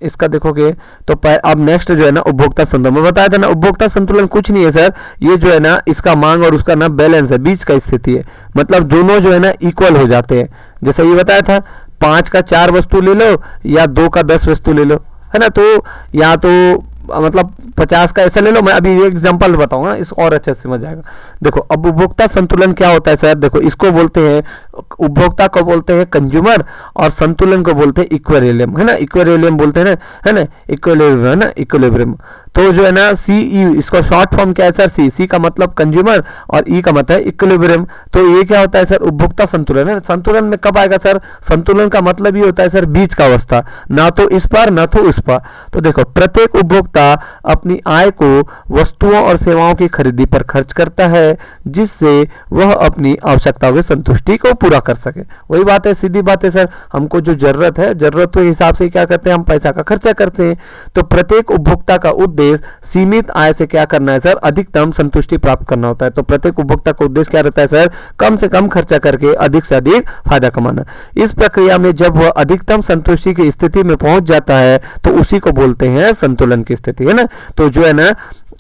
इसका देखोगे तो अब नेक्स्ट जो है ना उपभोक्ता संतुलन मैं बताया था ना, उपभोक्ता संतुलन कुछ नहीं है सर, ये जो है ना इसका मांग और उसका ना बैलेंस है, बीच का स्थिति है। मतलब दोनों जो है ना इक्वल हो जाते हैं। जैसे ये बताया था 5 का 4 वस्तु ले लो या 2 का 10 वस्तु ले लो, है ना। तो या तो मतलब 50 का ऐसा ले लो, मैं अभी एक एग्जांपल बताऊंगा, इस और अच्छे से समझ आएगा। देखो अब उपभोक्ता संतुलन क्या होता है सर, देखो इसको बोलते हैं, उपभोक्ता को बोलते हैं कंज्यूमर और संतुलन को बोलते हैं इक्विलिब्रियम, है ना, इक्विलिब्रियम बोलते हैं ना, है ना, इक्विलिब्रियम, है ना, इक्विलिब्रियम। तो जो है ना सीई, इसको शॉर्ट फॉर्म क्या है सर, सी का मतलब कंज्यूमर और ई का मतलब है इक्विलिब्रियम। तो ये क्या होता है सर, उपभोक्ता संतुलन है। संतुलन में कब आएगा सर, संतुलन का मतलब ये होता है सर बीच का अवस्था, ना तो इस पर ना तो उस पर। तो देखो प्रत्येक उपभोक्ता अपनी आय को वस्तुओं और सेवाओं की खरीदी पर खर्च करता है जिससे वह अपनी आवश्यकताओं की संतुष्टि को पूरा कर सके। वही बात है, सीधी बात है सर, हमको जो जरूरत है, जरूरत के हिसाब से क्या करते हैं हम पैसा का खर्चा करते हैं। तो प्रत्येक उपभोक्ता का उद्देश्य उद्देश्य सीमित आय से क्या करना है सर, अधिकतम संतुष्टि प्राप्त करना होता है। तो प्रत्येक उपभोक्ता का उद्देश्य क्या रहता है सर, कम से कम खर्चा करके अधिक से अधिक फायदा कमाना। इस प्रक्रिया में जब वह अधिकतम संतुष्टि की स्थिति में पहुंच जाता है तो उसी को बोलते हैं संतुलन की स्थिति, है ना। तो जो है ना,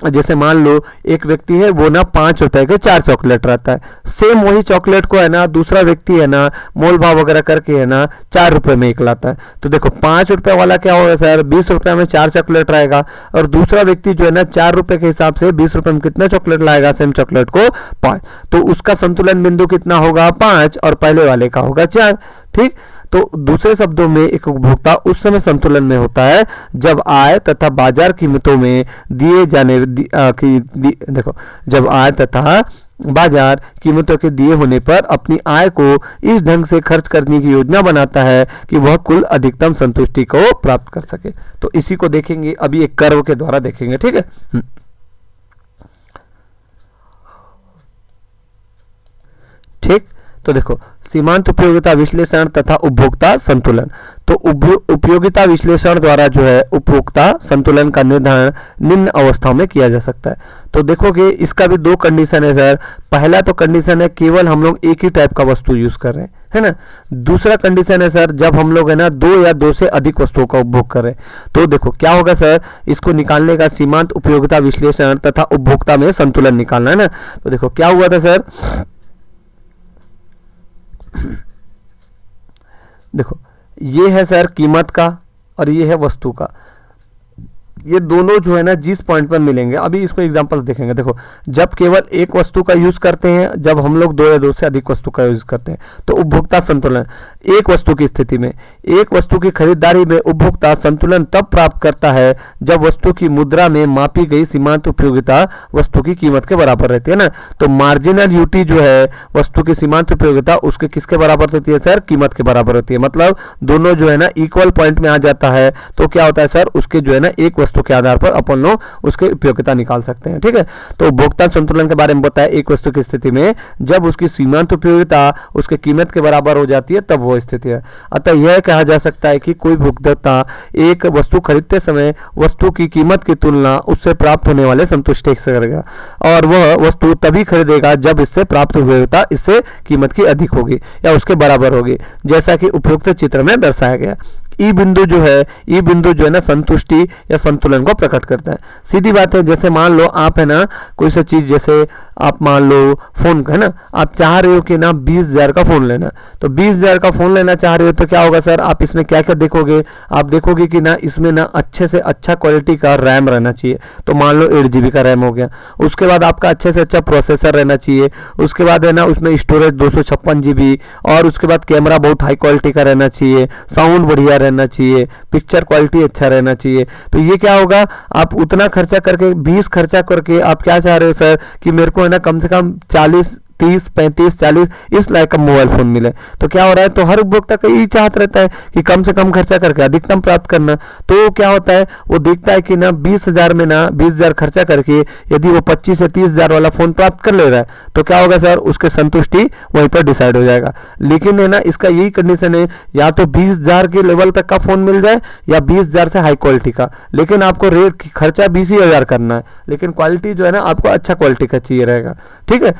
जैसे मान लो एक व्यक्ति है, वो ना 5 रुपए के 4 चॉकलेट रहता है, सेम वही चॉकलेट को है ना दूसरा व्यक्ति है ना मोल भाव वगैरह करके है ना 4 रुपए में एक लाता है। तो देखो 5 रुपए वाला क्या होगा सर, 20 रुपए में 4 चॉकलेट रहेगा, और दूसरा व्यक्ति जो है ना 4 रुपए के हिसाब से 20 रुपए में कितने चॉकलेट लाएगा, सेम चॉकलेट को 5। तो उसका संतुलन बिंदु कितना होगा, 5, और पहले वाले का होगा 4। ठीक, तो दूसरे शब्दों में एक उपभोक्ता उस समय संतुलन में होता है जब आय तथा बाजार कीमतों में दिए जाने देखो, जब आय तथा बाजार कीमतों के दिए होने पर अपनी आय को इस ढंग से खर्च करने की योजना बनाता है कि वह कुल अधिकतम संतुष्टि को प्राप्त कर सके। तो इसी को देखेंगे अभी एक कर्व के द्वारा देखेंगे, ठीक है। ठीक, तो देखो सीमांत उपयोगिता विश्लेषण तथा उपभोक्ता संतुलन। तो उपयोगिता विश्लेषण द्वारा जो है उपभोक्ता संतुलन का निर्धारण निम्न अवस्थाओं में किया जा सकता है। तो देखोगे इसका भी 2 कंडीशन है सर। पहला तो कंडीशन है केवल हम लोग एक ही टाइप का वस्तु यूज कर रहे हैं, है ना। दूसरा कंडीशन है सर जब हम लोग है ना 2 या 2 से अधिक वस्तुओं का उपभोग कर रहे हैं। तो देखो क्या होगा सर, इसको निकालने का सीमांत उपयोगिता विश्लेषण तथा उपभोक्ता में संतुलन निकालना है ना। तो देखो क्या हुआ था सर, देखो ये है सर कीमत का और ये है वस्तु का। ये दोनों जो है ना जिस पॉइंट पर मिलेंगे, अभी इसको एग्जांपल्स देखेंगे। देखो जब केवल एक वस्तु का यूज करते हैं, जब हम लोग 2 या 2 से अधिक वस्तु का यूज करते हैं, तो उपभोक्ता संतुलन। एक वस्तु की स्थिति में, एक वस्तु की खरीदारी में उपभोक्ता संतुलन तब प्राप्त करता है जब वस्तु की मुद्रा में मापी गई सीमांत उपयोगिता वस्तु की कीमत के बराबर रहती है ना। तो मार्जिनल यूटी जो है वस्तु की सीमांत उपयोगिता उसके किसके बराबर होती है सर, कीमत के बराबर होती है। मतलब दोनों जो है ना इक्वल पॉइंट में आ जाता है। तो क्या होता है सर, उसके जो है ना एक वस्तु के आधार पर अपन लोग उसके उपयोगिता निकाल सकते हैं, ठीक है। तो उपभोक्ता संतुलन के बारे में बताया, एक वस्तु की स्थिति में जब उसकी सीमांत उपयोगिता उसके कीमत के बराबर हो जाती है तब वो स्थिति है। अतः यह कहा जा सकता है कि कोई उपभोक्ता एक वस्तु खरीदते समय वस्तु की कीमत की तुलना उससे प्राप्त होने वाले संतुष्टि से करेगा, और वह वस्तु तभी खरीदेगा जब इससे प्राप्त उपयोगिता इससे कीमत की अधिक होगी या उसके बराबर होगी, जैसा कि उपरोक्त चित्र में दर्शाया गया। ई बिंदु जो है ना संतुष्टि या संतुलन को प्रकट करता है। सीधी बात है, जैसे मान लो आप है ना कोई सा चीज, जैसे आप मान लो फोन है ना, आप चाह रहे हो कि ना 20,000 का फोन लेना। तो 20,000 का फोन लेना चाह रहे हो तो क्या होगा सर, आप इसमें क्या क्या देखोगे, आप देखोगे कि ना इसमें ना अच्छे से अच्छा क्वालिटी का रैम रहना चाहिए। तो मान लो 8 GB का रैम हो गया। उसके बाद आपका अच्छे से अच्छा प्रोसेसर रहना चाहिए। उसके बाद है ना उसमें स्टोरेज 256 GB, और उसके बाद कैमरा बहुत हाई क्वालिटी का रहना चाहिए, साउंड बढ़िया रहना चाहिए, पिक्चर क्वालिटी अच्छा रहना चाहिए। तो ये क्या होगा, आप उतना खर्चा करके 20 खर्चा करके आप क्या चाह रहे हो सर कि मेरे को है ना कम से कम 40, 30, 35, 40 इस लायक का मोबाइल फोन मिले। तो क्या हो रहा है, तो हर उपभोक्ता का यही चाहत रहता है कि कम से कम खर्चा करके अधिकतम प्राप्त करना। तो क्या होता है, वो देखता है कि ना 20,000 में ना 20,000 खर्चा करके यदि वो 25 से 30,000 वाला फोन प्राप्त कर ले रहा है तो क्या होगा सर, उसके संतुष्टि वहीं पर डिसाइड हो जाएगा। लेकिन है ना इसका यही कंडीशन है, या तो 20,000 के लेवल तक का फोन मिल जाए या 20,000 से हाई क्वालिटी का, लेकिन आपको रेट खर्चा 20,000 करना है, लेकिन क्वालिटी जो है ना आपको अच्छा क्वालिटी का चाहिए रहेगा, ठीक है।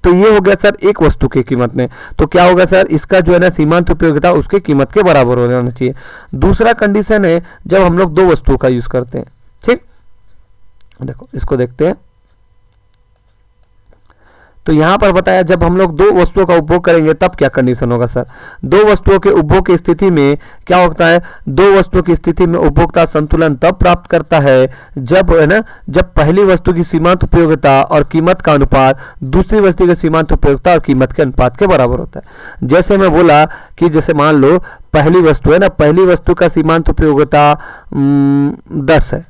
तो ये हो गया सर एक वस्तु की कीमत में। तो क्या होगा सर, इसका जो है ना सीमांत उपयोगिता उसके कीमत के बराबर हो जाना चाहिए। दूसरा कंडीशन है जब हम लोग 2 वस्तुओं का यूज करते हैं, ठीक। देखो इसको देखते हैं। तो यहां पर बताया जब हम लोग 2 वस्तुओं का उपभोग करेंगे तब क्या कंडीशन होगा सर। 2 वस्तुओं के उपभोग की स्थिति में क्या होता है, 2 वस्तुओं की स्थिति में उपभोक्ता संतुलन तब प्राप्त करता है जब है ना, जब पहली वस्तु की सीमांत उपयोगिता और कीमत का अनुपात दूसरी वस्तु की सीमांत उपयोगिता और कीमत के अनुपात के बराबर होता है। जैसे मैं बोला कि जैसे मान लो पहली वस्तु है ना, पहली वस्तु का सीमांत उपयोगिता 10 है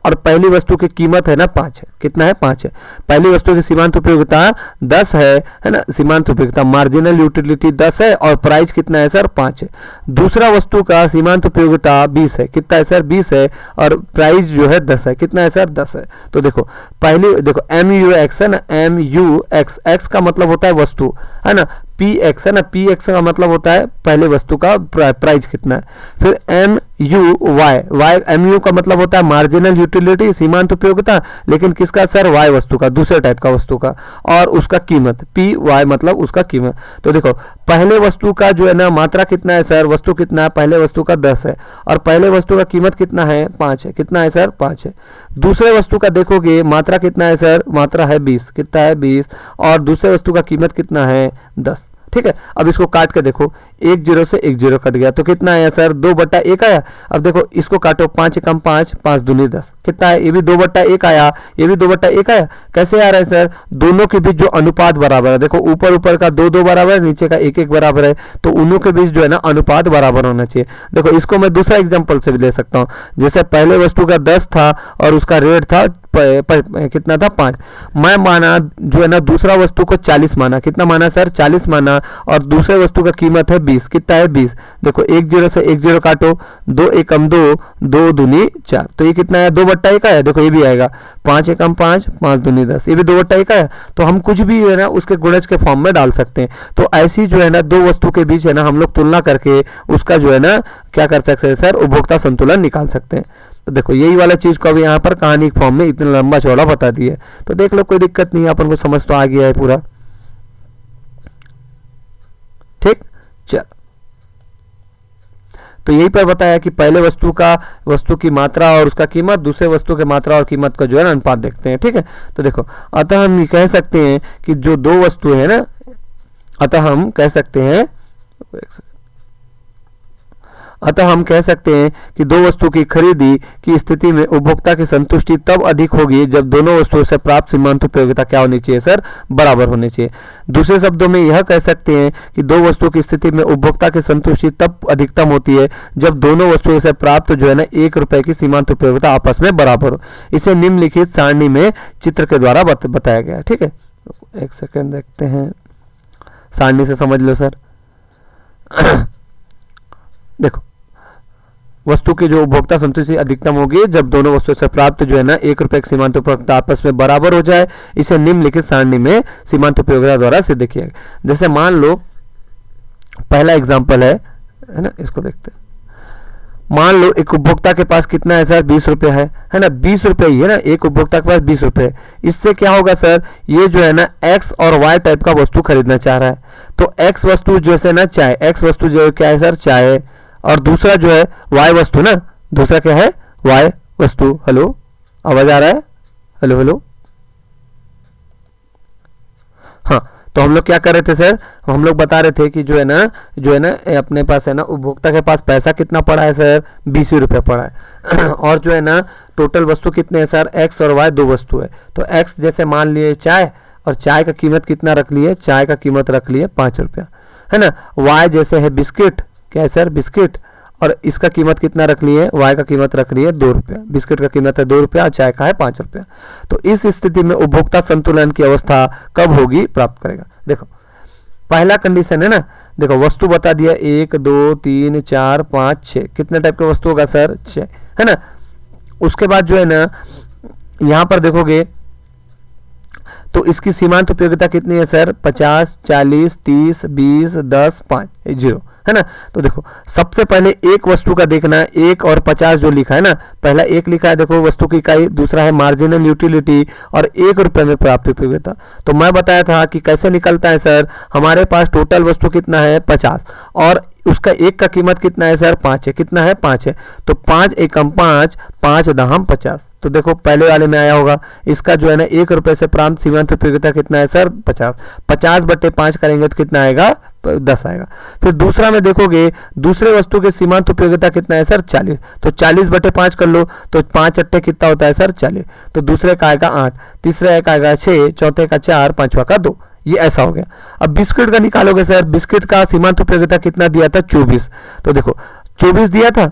और पहली वस्तु की कीमत है ना 5 है। कितना है, 5 है। पहली वस्तु की सीमांत उपयोगिता 10 है ना, सीमांत उपयोगिता मार्जिनल यूटिलिटी 10 है और प्राइस कितना है सर, 5 है। दूसरा वस्तु का सीमांत उपयोगिता 20 है। कितना है सर, 20 है, और प्राइस जो है 10 है। कितना है सर, 10 है। तो देखो पहली देखो MUX है ना, MUX, X का मतलब होता है वस्तु, है ना। पी एक्स है ना, पी एक्स का मतलब होता है पहले वस्तु का प्राइस कितना है। फिर M U Y, Y M U का मतलब होता है मार्जिनल यूटिलिटी, सीमांत उपयोगिता, लेकिन किसका सर, वाई वस्तु का, दूसरे टाइप का वस्तु का, और उसका कीमत पी वाई मतलब उसका कीमत। तो देखो पहले वस्तु का जो है ना मात्रा कितना है सर, वस्तु कितना है, पहले वस्तु का 10 है, और पहले वस्तु का कीमत कितना है, 5 है, कितना है सर, 5 है। दूसरे वस्तु का देखोगे मात्रा कितना है सर, मात्रा है 20, कितना है 20, और दूसरे वस्तु का कीमत कितना है 10। ठीक है, अब इसको काट के देखो, एक जीरो से एक जीरो कट गया तो कितना आया सर, 2/1 आया। अब देखो इसको काटो, 5 एकम 5, 5 दूनी 10, कितना है, ये भी 2/1 आया, ये भी 2/1 आया। कैसे आ रहा है सर, दोनों के बीच जो अनुपात बराबर है, देखो ऊपर ऊपर का 2 बराबर है, नीचे का 1 बराबर है, तो उनों के बीच जो है ना अनुपात बराबर होना चाहिए। देखो इसको मैं दूसरा एग्जाम्पल से भी ले सकता हूँ, जैसे पहले वस्तु का 10 था और उसका रेट था कितना था, 5। मैं माना जो है ना दूसरा वस्तु को 40 माना, कितना माना सर, 40 माना, और दूसरे वस्तु का कीमत है 20, कितना है 20। देखो एक जीरो से एक जीरो काटो, 2 एकम 2, 2 दूनी 4, तो ये कितना है, 2/1 आया। देखो ये भी आएगा, 5 एकम 5, 5 दूनी 10, ये भी 2/1 आया। तो हम कुछ भी है ना उसके गुणज के फॉर्म में डाल सकते हैं। तो ऐसी जो है ना दो वस्तु के बीच है ना हम लोग तुलना करके उसका जो है ना क्या कर सकते हैं सर, उपभोक्ता संतुलन निकाल सकते हैं। तो देखो यही वाला चीज को अभी यहाँ पर कहानी फॉर्म में इतना लंबा चौड़ा बता दिया है, तो देख लो कोई दिक्कत नहीं है, अपन को समझ तो आ गया है पूरा। ठीक, चल तो यही पर बताया कि पहले वस्तु की मात्रा और उसका कीमत, दूसरे वस्तु के मात्रा और कीमत का जो है ना अनुपात देखते हैं। ठीक है, तो देखो अतः हम कह सकते हैं कि जो दो वस्तु है ना, अतः हम कह सकते हैं कि दो वस्तु की खरीदी की स्थिति में उपभोक्ता की संतुष्टि तब अधिक होगी जब दोनों वस्तुओं से प्राप्त सीमांत उपयोगिता क्या होनी चाहिए सर, बराबर होनी चाहिए। दूसरे शब्दों में यह कह सकते हैं कि दो वस्तुओं की स्थिति में उपभोक्ता की संतुष्टि तब अधिकतम होती है जब दोनों वस्तुओं से प्राप्त जो है ना 1 रुपए की सीमांत उपयोगिता आपस में बराबर हो। इसे निम्नलिखित सारणी में चित्र के द्वारा बताया गया है। ठीक है, एक सेकेंड देखते हैं, सारणी से समझ लो सर। देखो वस्तु की जो उपभोक्ता संतुष्टि अधिकतम होगी जब दोनों वस्तुओं से प्राप्त जो है ना 1 रुपए की सीमांत उपयोगिता आपस में बराबर हो जाए। इसे निम्नलिखित सारणी में सीमांत उपयोगिता द्वारा सिद्ध किया गया। जैसे मान लो पहला एग्जांपल है ना, इसको देखते हैं। मान लो एक उपभोक्ता के पास कितना है सर, 20 रुपये है ना, 20 रुपये ही है ना, एक उपभोक्ता के पास 20 रुपये। इससे क्या होगा सर, ये जो है ना एक्स और वाई टाइप का वस्तु खरीदना चाह रहा है। तो एक्स वस्तु जैसे ना चाय, एक्स वस्तु जो क्या है सर, चाय, और दूसरा जो है वाई वस्तु ना, दूसरा क्या है, वाई वस्तु। हेलो, आवाज आ रहा है, हेलो हेलो, हाँ। तो हम लोग क्या कर रहे थे सर, हम लोग बता रहे थे कि जो है ना अपने पास है ना उपभोक्ता के पास पैसा कितना पड़ा है सर, 20 रुपये पड़ा है। और जो है ना टोटल वस्तु कितने हैं सर, एक्स और वाई दो वस्तु है। तो एक्स जैसे मान लिए चाय, और चाय का कीमत कितना रख लिए, चाय का कीमत रख लिए 5 रुपया, है ना। वाई जैसे है बिस्किट, क्या है सर, बिस्किट, और इसका कीमत कितना रख लिए, वाई का कीमत रख लिए 2 रुपया। बिस्किट का कीमत है 2 रुपया और चाय का है 5 रुपया। तो इस स्थिति में उपभोक्ता संतुलन की अवस्था कब होगी, प्राप्त करेगा। देखो पहला कंडीशन है ना, देखो वस्तु बता दिया 1 2 3 4 5 6, कितने टाइप के वस्तु होगा सर, 6, है ना। उसके बाद जो है ना यहां पर देखोगे तो इसकी सीमांत उपयोगिता कितनी है सर, 50 40 30 20 10 5 0, है ना। तो देखो सबसे पहले एक वस्तु का देखना है, 1 और 50 जो लिखा है ना, पहला 1 लिखा है देखो वस्तु की इकाई, दूसरा है मार्जिनल यूटिलिटी, और 1 रुपए में प्राप्त उपयोगिता। तो मैं बताया था कि कैसे निकलता है सर, हमारे पास टोटल वस्तु कितना है 50, और उसका एक का कीमत कितना है सर, 5 है, कितना है 5 है। तो 5 एकम 5, 5 दहम 50। तो देखो पहले वाले में आया होगा, इसका जो है ना 1 रुपए से प्राप्त सीमांत उपयोगिता कितना है सर, 50। 50/5 करेंगे तो कितना आएगा, 10 आएगा। फिर दूसरा में देखोगे, दूसरे वस्तु के सीमांत उपयोगिता कितना है सर, 40। तो 40/5 कर लो, तो 5 अट्ठे कितना होता है सर, 40। तो दूसरे का आएगा 8, तीसरे का आएगा 6, चौथे का 4, पांचवा का 2। ये ऐसा हो गया। अब बिस्किट का निकालोगे सर, बिस्किट का सीमांत उपयोगिता कितना दिया था, 24। तो देखो 24 दिया था,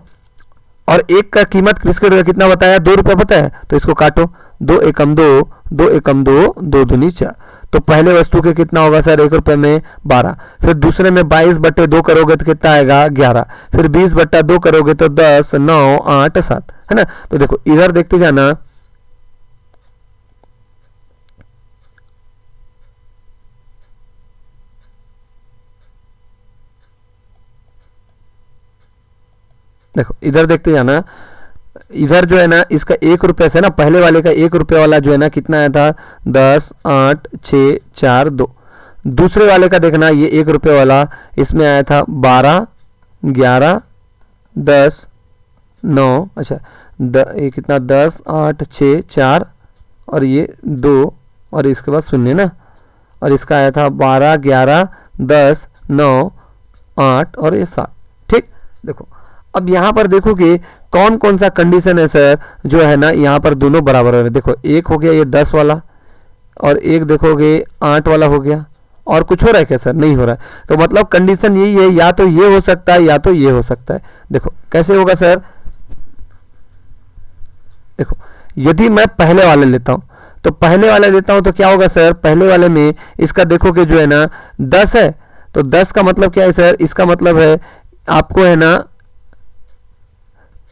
और एक का कीमत बिस्किट का कितना बताया, 2 रुपये बताया। तो इसको काटो, 2 एकम 2, 2 एकम 2, 2 दूनी 4। तो पहले वस्तु के कितना होगा सर, 1 रुपये में 12। फिर दूसरे में 22/2 करोगे तो कितना आएगा, 11। फिर 20/2 करोगे तो 10 9 8 7, है ना। तो देखो इधर देखते जाना, देखो इधर देखते जाना, इधर जो है ना इसका 1 रुपये से ना, पहले वाले का 1 रुपये वाला जो है ना कितना आया था 10, 8, 6, 4, 2। दूसरे वाले का देखना, ये 1 रुपये वाला इसमें आया था 12, 11, 10, 9, अच्छा ये कितना 10, 8, 6, 4 और ये 2 और इसके बाद 0 ना, और इसका आया था 12, 11, 10, 9, 8 और ये 7। ठीक, देखो अब यहाँ पर देखो कि कौन कौन सा कंडीशन है सर जो है ना यहाँ पर दोनों बराबर हो रहे हैं। देखो एक हो गया ये 10 वाला और एक देखोगे 8 वाला हो गया, और कुछ हो रहा है क्या सर? नहीं हो रहा है। तो मतलब कंडीशन यही है, या तो ये हो सकता है या तो ये हो सकता है। देखो कैसे होगा सर, देखो यदि मैं पहले वाले लेता हूं तो पहले वाले लेता हूं तो क्या होगा सर, पहले वाले में इसका देखोगे जो है ना 10 है, तो 10 का मतलब क्या है सर, इसका मतलब है आपको है ना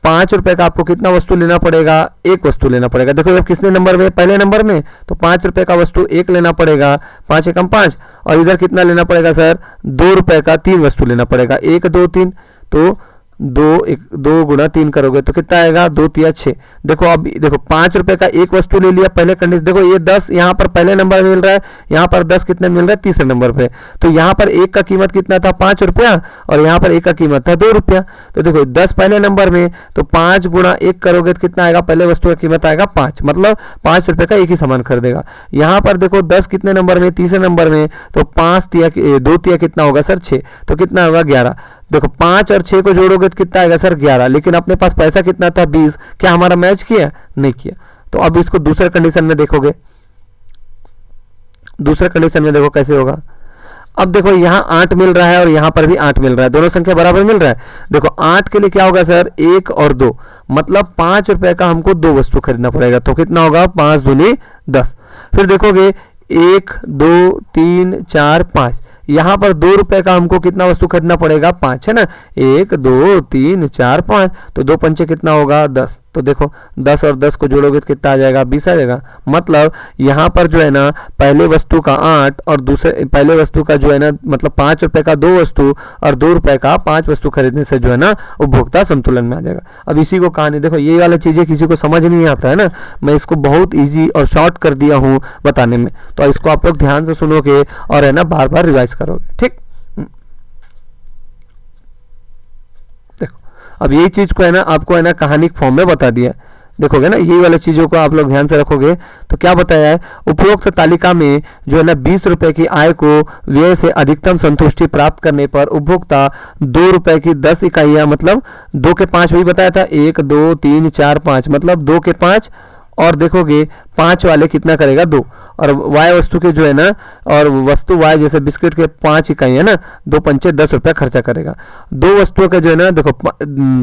5 रुपए का आपको कितना वस्तु लेना पड़ेगा, एक वस्तु लेना पड़ेगा। देखो जब किसने नंबर में, पहले नंबर में, तो 5 रुपए का वस्तु एक लेना पड़ेगा, 5 एकम 5, और इधर कितना लेना पड़ेगा सर 2 रुपए का 3 वस्तु लेना पड़ेगा, 1, 2, 3, तो 2 गुणा 3 करोगे तो कितना आएगा 2 तिया 6। देखो अब देखो 5 रुपए का एक वस्तु ले लिया पहले कंडीशन, देखो ये 10 यहाँ पर पहले नंबर मिल रहा है, यहाँ पर 10 कितने मिल रहा है तीसरे नंबर पे, तो यहाँ पर एक का कीमत कितना था 5 रुपया और यहाँ पर एक का कीमत था 2 रुपया। तो देखो 10 पहले नंबर में, तो 5 गुणा 1 करोगे तो कितना आएगा, पहले वस्तु का कीमत आएगा 5, मतलब 5 रुपए का एक ही सामान खरीदेगा। यहाँ पर देखो 10 कितने नंबर में, तीसरे नंबर में, तो 5 तिया 2 तिया कितना होगा सर 6, तो कितना होगा 11। देखो 5 और 6 को जोड़ोगे तो कितना आएगा सर 11, लेकिन अपने पास पैसा कितना था 20, क्या हमारा मैच किया? नहीं किया। तो अब इसको दूसरे कंडीशन में देखोगे, दूसरे कंडीशन में देखो कैसे होगा। अब देखो यहाँ 8 मिल रहा है और यहाँ पर भी 8 मिल रहा है, दोनों संख्या बराबर मिल रहा है। देखो 8 के लिए क्या होगा सर 1 और 2, मतलब 5 रुपए का हमको 2 वस्तु खरीदना पड़ेगा, तो कितना होगा 5 दूनी 10। फिर देखोगे 1, 2, 3, 4, 5, यहाँ पर 2 रुपए का हमको कितना वस्तु खरीदना पड़ेगा 5 है ना, 1, 2, 3, 4, 5, तो 2 पंचे कितना होगा 10। तो देखो 10 और 10 को जोड़ोगे तो कितना आ जाएगा 20 आ जाएगा। मतलब यहाँ पर जो है ना पहले वस्तु का 8 और दूसरे पहले वस्तु का जो है ना, मतलब 5 रुपए का 2 वस्तु और 2 रुपए का 5 वस्तु खरीदने से जो है ना उपभोक्ता संतुलन में आ जाएगा। अब इसी को कहानी देखो, ये वाला चीजें किसी को समझ नहीं आता है ना, मैं इसको बहुत ईजी और शॉर्ट कर दिया हूँ बताने में, तो इसको आप लोग ध्यान से सुनोगे और है ना बार बार रिवाइज करोगे। ठीक, देखो अब यही चीज को है ना आपको है ना कहानी फॉर्म में बता दिया, देखोगे ना यही वाली चीजों को आप लोग ध्यान से रखोगे तो क्या बताया है, उपरोक्त तालिका में जो है ना 20 रुपए की आय को व्यय से अधिकतम संतुष्टि प्राप्त करने पर उपभोक्ता 2 रुपए की 10 इकाइयां, मतलब 2 के 5 वही बताया था, 1, 2, 3, 4, 5, मतलब 2 के 5, और देखोगे 5 वाले कितना करेगा 2, और वाय वस्तु के जो है ना, और वस्तु वाय जैसे बिस्किट के 5 इकाई है ना, 2 पंचे 10 रुपया खर्चा करेगा। 2 वस्तुओं का जो है ना देखो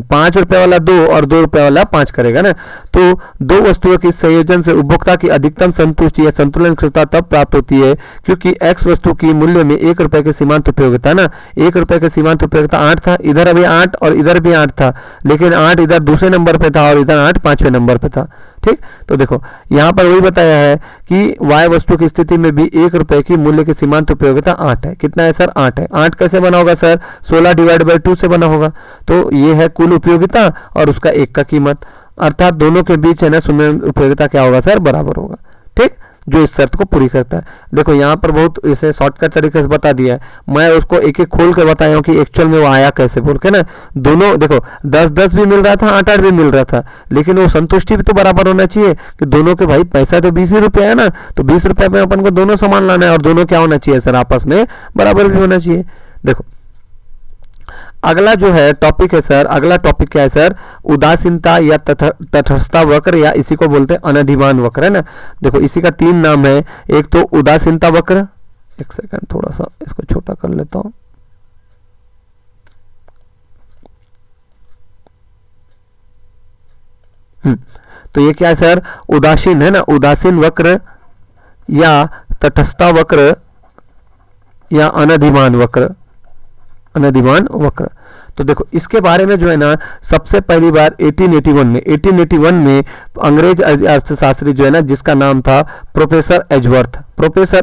5 रुपए वाला 2 और 2 रुपए वाला 5 करेगा ना, तो 2 वस्तुओं के संयोजन से उपभोक्ता की अधिकतम संतुष्टि या संतुलन तब प्राप्त होती है, क्योंकि एक्स वस्तु की मूल्य में 1 रुपए के सीमांत उपयोगिता ना, 1 रुपए के सीमांत उपयोगिता 8 था, इधर अभी 8 और इधर भी 8 था, लेकिन 8 इधर दूसरे नंबर पे था और इधर 8 5वें नंबर पे था। ठीक, तो देखो यहाँ पर वही बताया है कि वाय वस्तु की स्थिति में भी 1 रुपए की मूल्य की सीमांत उपयोगिता 8 है। कितना है सर 8 है। 8 कैसे बना होगा सर, 16 डिवाइड बाई 2 से बना होगा, तो ये है कुल उपयोगिता और उसका 1 का कीमत, अर्थात दोनों के बीच है ना शून्य उपयोगिता क्या होगा सर बराबर होगा। ठीक, जो इस शर्त को पूरी करता है। देखो यहाँ पर बहुत इसे शॉर्टकट तरीके से बता दिया है, मैं उसको एक एक खोल कर बताया हूँ कि एक्चुअल में वो आया कैसे बोल के ना। दोनों देखो 10-10 भी मिल रहा था, 8-8 भी मिल रहा था, लेकिन वो संतुष्टि भी तो बराबर होना चाहिए कि दोनों के भाई पैसा तो 20 ही रुपया है ना, तो 20 रुपये में अपन को दोनों सामान लाना है और दोनों क्या होना चाहिए सर आपस में बराबर भी होना चाहिए। देखो अगला जो है टॉपिक है सर, अगला टॉपिक क्या है सर, उदासीनता या तटस्थता वक्र, या इसी को बोलते हैं अनधिमान वक्र है ना। देखो इसी का 3 नाम है, एक तो उदासीनता वक्र, एक सेकंड थोड़ा सा इसको छोटा कर लेता हूं, तो ये क्या है सर उदासीन है ना, उदासीन वक्र या तटस्थता वक्र या अनधिमान वक्र, अनधिमान वक्र। तो देखो इसके बारे में जो है ना सबसे पहली बार 1881 में अंग्रेज अर्थशास्त्री जो है ना जिसका नाम था प्रोफेसर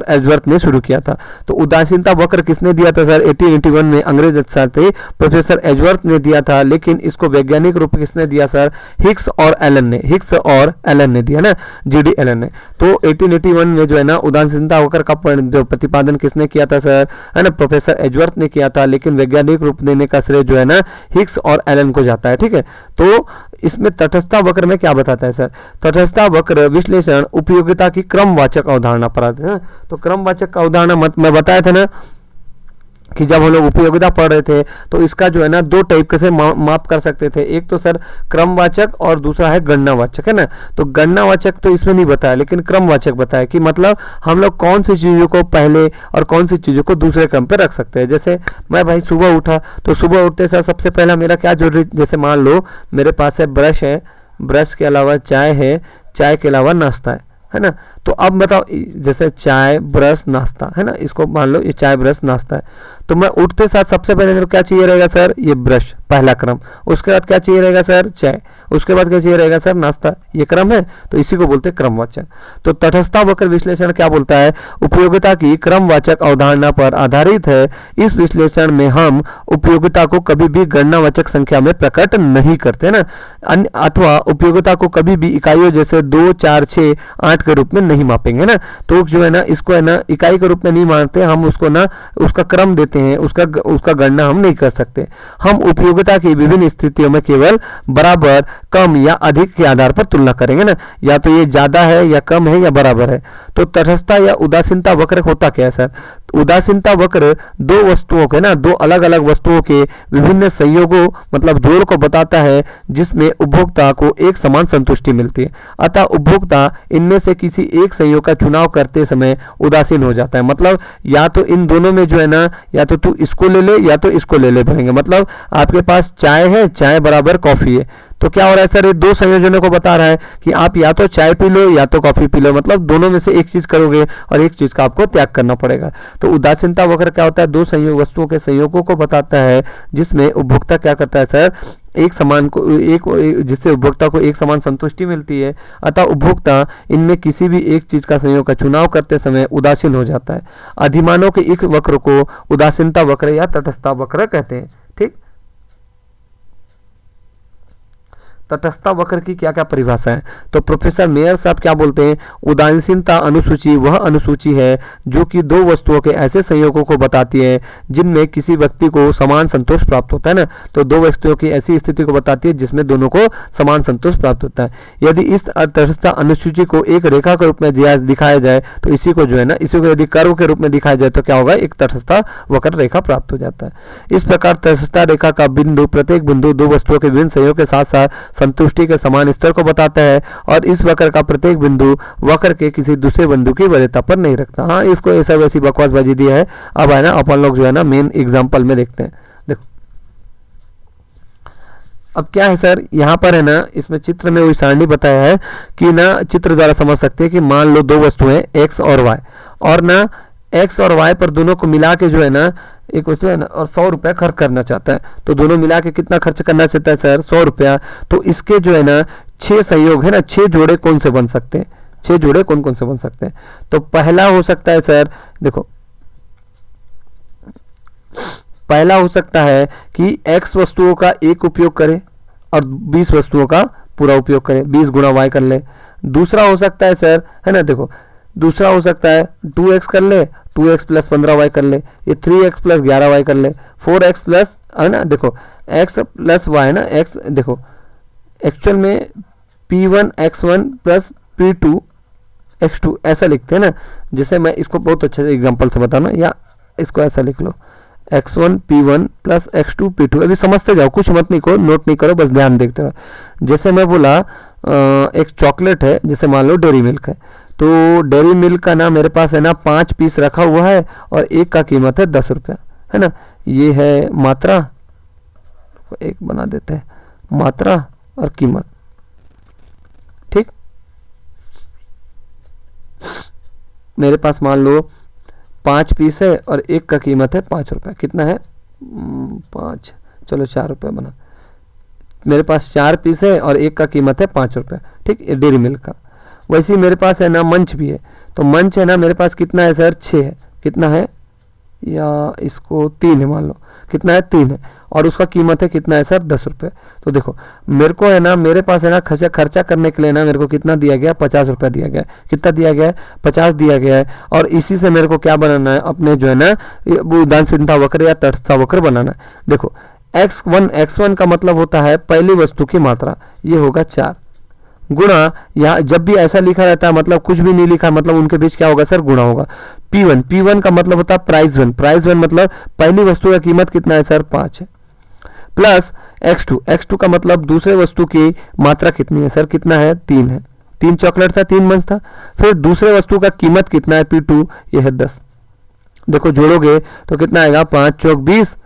एजवर्थ ने शुरू किया था। तो उदासीनता वक्र किसने दिया था सर? 1881 में अंग्रेज अर्थशास्त्री प्रोफेसर एजवर्थ ने दिया था, लेकिन इसको वैज्ञानिक रूप किसने दिया सर? हिग्स और एलन ने दिया ना, जीडी एलन ने। तो 1881 में जो है ना उदासीनता वक्र का जो प्रतिपादन किसने किया था सर? है ना, प्रोफेसर एजवर्थ ने किया था, लेकिन वैज्ञानिक रूप देने का श्रेय जो है ना हिग्स और एलन को जाता है। ठीक है, तो इसमें तटस्थता वक्र में क्या बताता है सर? तटस्थता वक्र विश्लेषण उपयोगिता की क्रमवाचक अवधारणा पर आते हैं। तो क्रमवाचक का अवधारणा मैं बताया था ना कि जब हम लोग उपयोगिता पढ़ रहे थे तो इसका जो है ना दो टाइप से माप कर सकते थे। एक तो सर क्रमवाचक और दूसरा है गणनावाचक, है ना। तो गणनावाचक तो इसमें नहीं बताया, लेकिन क्रमवाचक बताया कि मतलब हम लोग कौन सी चीज़ों को पहले और कौन सी चीज़ों को दूसरे क्रम पे रख सकते हैं। जैसे मैं भाई सुबह उठा तो सुबह उठते सर सबसे पहला मेरा क्या जरूरी, जैसे मान लो मेरे पास है ब्रश के अलावा चाय है, चाय के अलावा नाश्ता है ना। तो अब बताओ जैसे चाय ब्रश नाश्ता है ना, इसको मान लो ये चाय ब्रश नाश्ता है, तो मैं उठते साथ सबसे पहले मेरे को क्या चाहिए रहेगा सर? ये ब्रश, पहला क्रम। उसके बाद क्या चाहिए रहेगा सर? चाय। उसके बाद क्या चाहिए रहेगा सर? नाश्ता। ये क्रम है, तो इसी को बोलते हैं क्रमवाचक। तो तटस्थता वक्र विश्लेषण क्या बोलता है? उपयोगिता की क्रमवाचक अवधारणा पर आधारित है। इस विश्लेषण में हम उपयोगिता को कभी भी गणनावाचक संख्या में प्रकट नहीं करते ना, अथवा उपयोगिता को कभी भी इकाइयों जैसे 2, 4, 6, 8 के रूप में नहीं मापेंगे ना। तो जो है ना इसको है ना इकाई के रूप में नहीं मानते हम, उसको ना उसका क्रम देते हैं, उसका गणना हम नहीं कर सकते। हम उपयोगिता की विभिन्न स्थितियों में केवल बराबर, कम या अधिक के आधार पर तुलना करेंगे ना, या तो ये ज्यादा है या कम है या बराबर है। तो तटस्थता या उदासीनता वक्र होता क्या है सर? उदासीनता वक्र दो वस्तुओं के ना, दो अलग अलग वस्तुओं के विभिन्न संयोगों मतलब जोड़ को बताता है जिसमें उपभोक्ता को एक समान संतुष्टि मिलती है। अतः उपभोक्ता इनमें से किसी एक संयोग का चुनाव करते समय उदासीन हो जाता है। मतलब या तो इन दोनों में जो है ना, या तो तू इसको ले ले या तो इसको ले ले बोलेंगे। मतलब आपके पास चाय है, चाय बराबर कॉफी है, तो क्या हो रहा है सर? ये दो संयोजनों को बता रहा है कि आप या तो चाय पी लो या तो कॉफी पी लो, मतलब दोनों में से एक चीज करोगे और एक चीज का आपको त्याग करना पड़ेगा। तो उदासीनता वक्र क्या होता है? दो संयोग वस्तुओं के संयोगों को बताता है जिसमें उपभोक्ता क्या करता है सर? एक समान को जिससे उपभोक्ता को एक समान संतुष्टि मिलती है। अतः उपभोक्ता इनमें किसी भी एक चीज का संयोग का चुनाव करते समय उदासीन हो जाता है। अधिमानों के एक वक्र को उदासीनता वक्र या तटस्थता वक्र कहते हैं। ठीक, तटस्थता वक्र की क्या क्या परिभाषा है? तो प्रोफेसर मेयर साहब क्या बोलते हैं? उदासीनता अनुसूची वह अनुसूची है जो कि दो वस्तुओं के ऐसे संयोगों को बताती है जिनमें किसी व्यक्ति को समान संतोष प्राप्त होता है ना। तो दो वस्तुओं की ऐसी स्थिति को बताती है जिसमें दोनों को समान संतोष प्राप्त होता है। यदि इस तटस्थता अनुसूची को एक रेखा के रूप में दिखाया जाए तो इसी को जो है ना, इसी को यदि कर्व के रूप में दिखाया जाए तो क्या होगा? एक तटस्थता वक्र रेखा प्राप्त हो जाता है। इस प्रकार तटस्थता रेखा का बिंदु, प्रत्येक बिंदु दो वस्तुओं के विभिन्न संयोग के साथ साथ संतुष्टि के समान स्तर को बताता है, और इस वक्र का प्रत्येक बिंदु वक्र के किसी दूसरे बिंदु की वरीयता पर नहीं रखता। हाँ, इसको ऐसा वैसी बकवासबाजी दी है। अब है ना अपन लोग जो है ना मेन एग्जांपल में देखते हैं। देखो अब क्या है सर, यहाँ पर है ना इसमें चित्र में वही सारणी बताया है कि ना चित्र द्वारा समझ सकते हैं कि मान लो दो वस्तुएं एक्स और वाई, और ना एक्स और वाई पर दोनों को मिला के जो है ना एक वस्तु है ना और 100 रुपया खर्च करना चाहता है। तो दोनों मिला के कितना खर्च करना चाहता है सर? 100 रुपया। तो इसके जो है ना 6 संयोग है ना, 6 जोड़े कौन से बन सकते हैं? 6 जोड़े कौन कौन से बन सकते हैं? तो पहला हो सकता है सर, देखो पहला हो सकता है कि x वस्तुओं का एक उपयोग करे और 20 वस्तुओं का पूरा उपयोग करे, 20 गुणा y कर ले। दूसरा हो सकता है सर, है ना, देखो दूसरा हो सकता है 2x कर ले, 2x प्लस 15y कर ले, ये 3x प्लस 11y कर ले, 4x प्लस, है ना, देखो x प्लस y है ना, x देखो एक्चुअल में p1 x1 plus p2 x2 ऐसा लिखते हैं ना। जैसे मैं इसको बहुत अच्छे से एग्जांपल से बताना, या इसको ऐसा लिख लो x1 p1 plus x2 p2। अभी समझते जाओ, कुछ मत नहीं करो, नोट नहीं करो, बस ध्यान देखते रहो। जैसे मैं बोला एक चॉकलेट है, जैसे मान लो डेयरी मिल्क है, तो डेयरी मिल्क का ना मेरे पास है ना 5 पीस रखा हुआ है और एक का कीमत है 10 रुपया, है ना। ये है मात्रा, एक बना देते हैं, मात्रा और कीमत, ठीक। मेरे पास मान लो 5 पीस है और एक का कीमत है 5 रुपया, कितना है 5, चलो 4 रुपये बना, मेरे पास 4 पीस है और एक का कीमत है 5 रुपये, ठीक, डेयरी मिल्क का। वैसे ही मेरे पास है ना मंच भी है, तो मंच है ना मेरे पास कितना है सर, 6 है, कितना है, या इसको 3 है मान लो, कितना है 3 है, और उसका कीमत है कितना है सर 10 रुपये। तो देखो मेरे को है ना, मेरे पास है ना खर्चा करने के लिए ना मेरे को कितना दिया गया, 50 रुपये दिया गया है, कितना दिया गया है, 50 दिया गया है, और इसी से मेरे को क्या बनाना है, अपने जो है ना उदासीनता वक्र या तटस्थता वक्र बनाना है। देखो x1 का मतलब होता है पहली वस्तु की मात्रा, ये होगा 4, गुणा, यहाँ जब भी ऐसा लिखा रहता है मतलब कुछ भी नहीं लिखा मतलब उनके बीच क्या होगा सर, गुणा होगा। P1 का मतलब होता है प्राइस वन मतलब पहली वस्तु का कीमत कितना है सर, 5 है, प्लस x2 का मतलब दूसरे वस्तु की मात्रा कितनी है सर, कितना है, 3 है, 3 चॉकलेट था, 3 मंच था, फिर दूसरे वस्तु का कीमत कितना है P2, ये है 10। देखो जोड़ोगे तो कितना आएगा, 5 चौक 20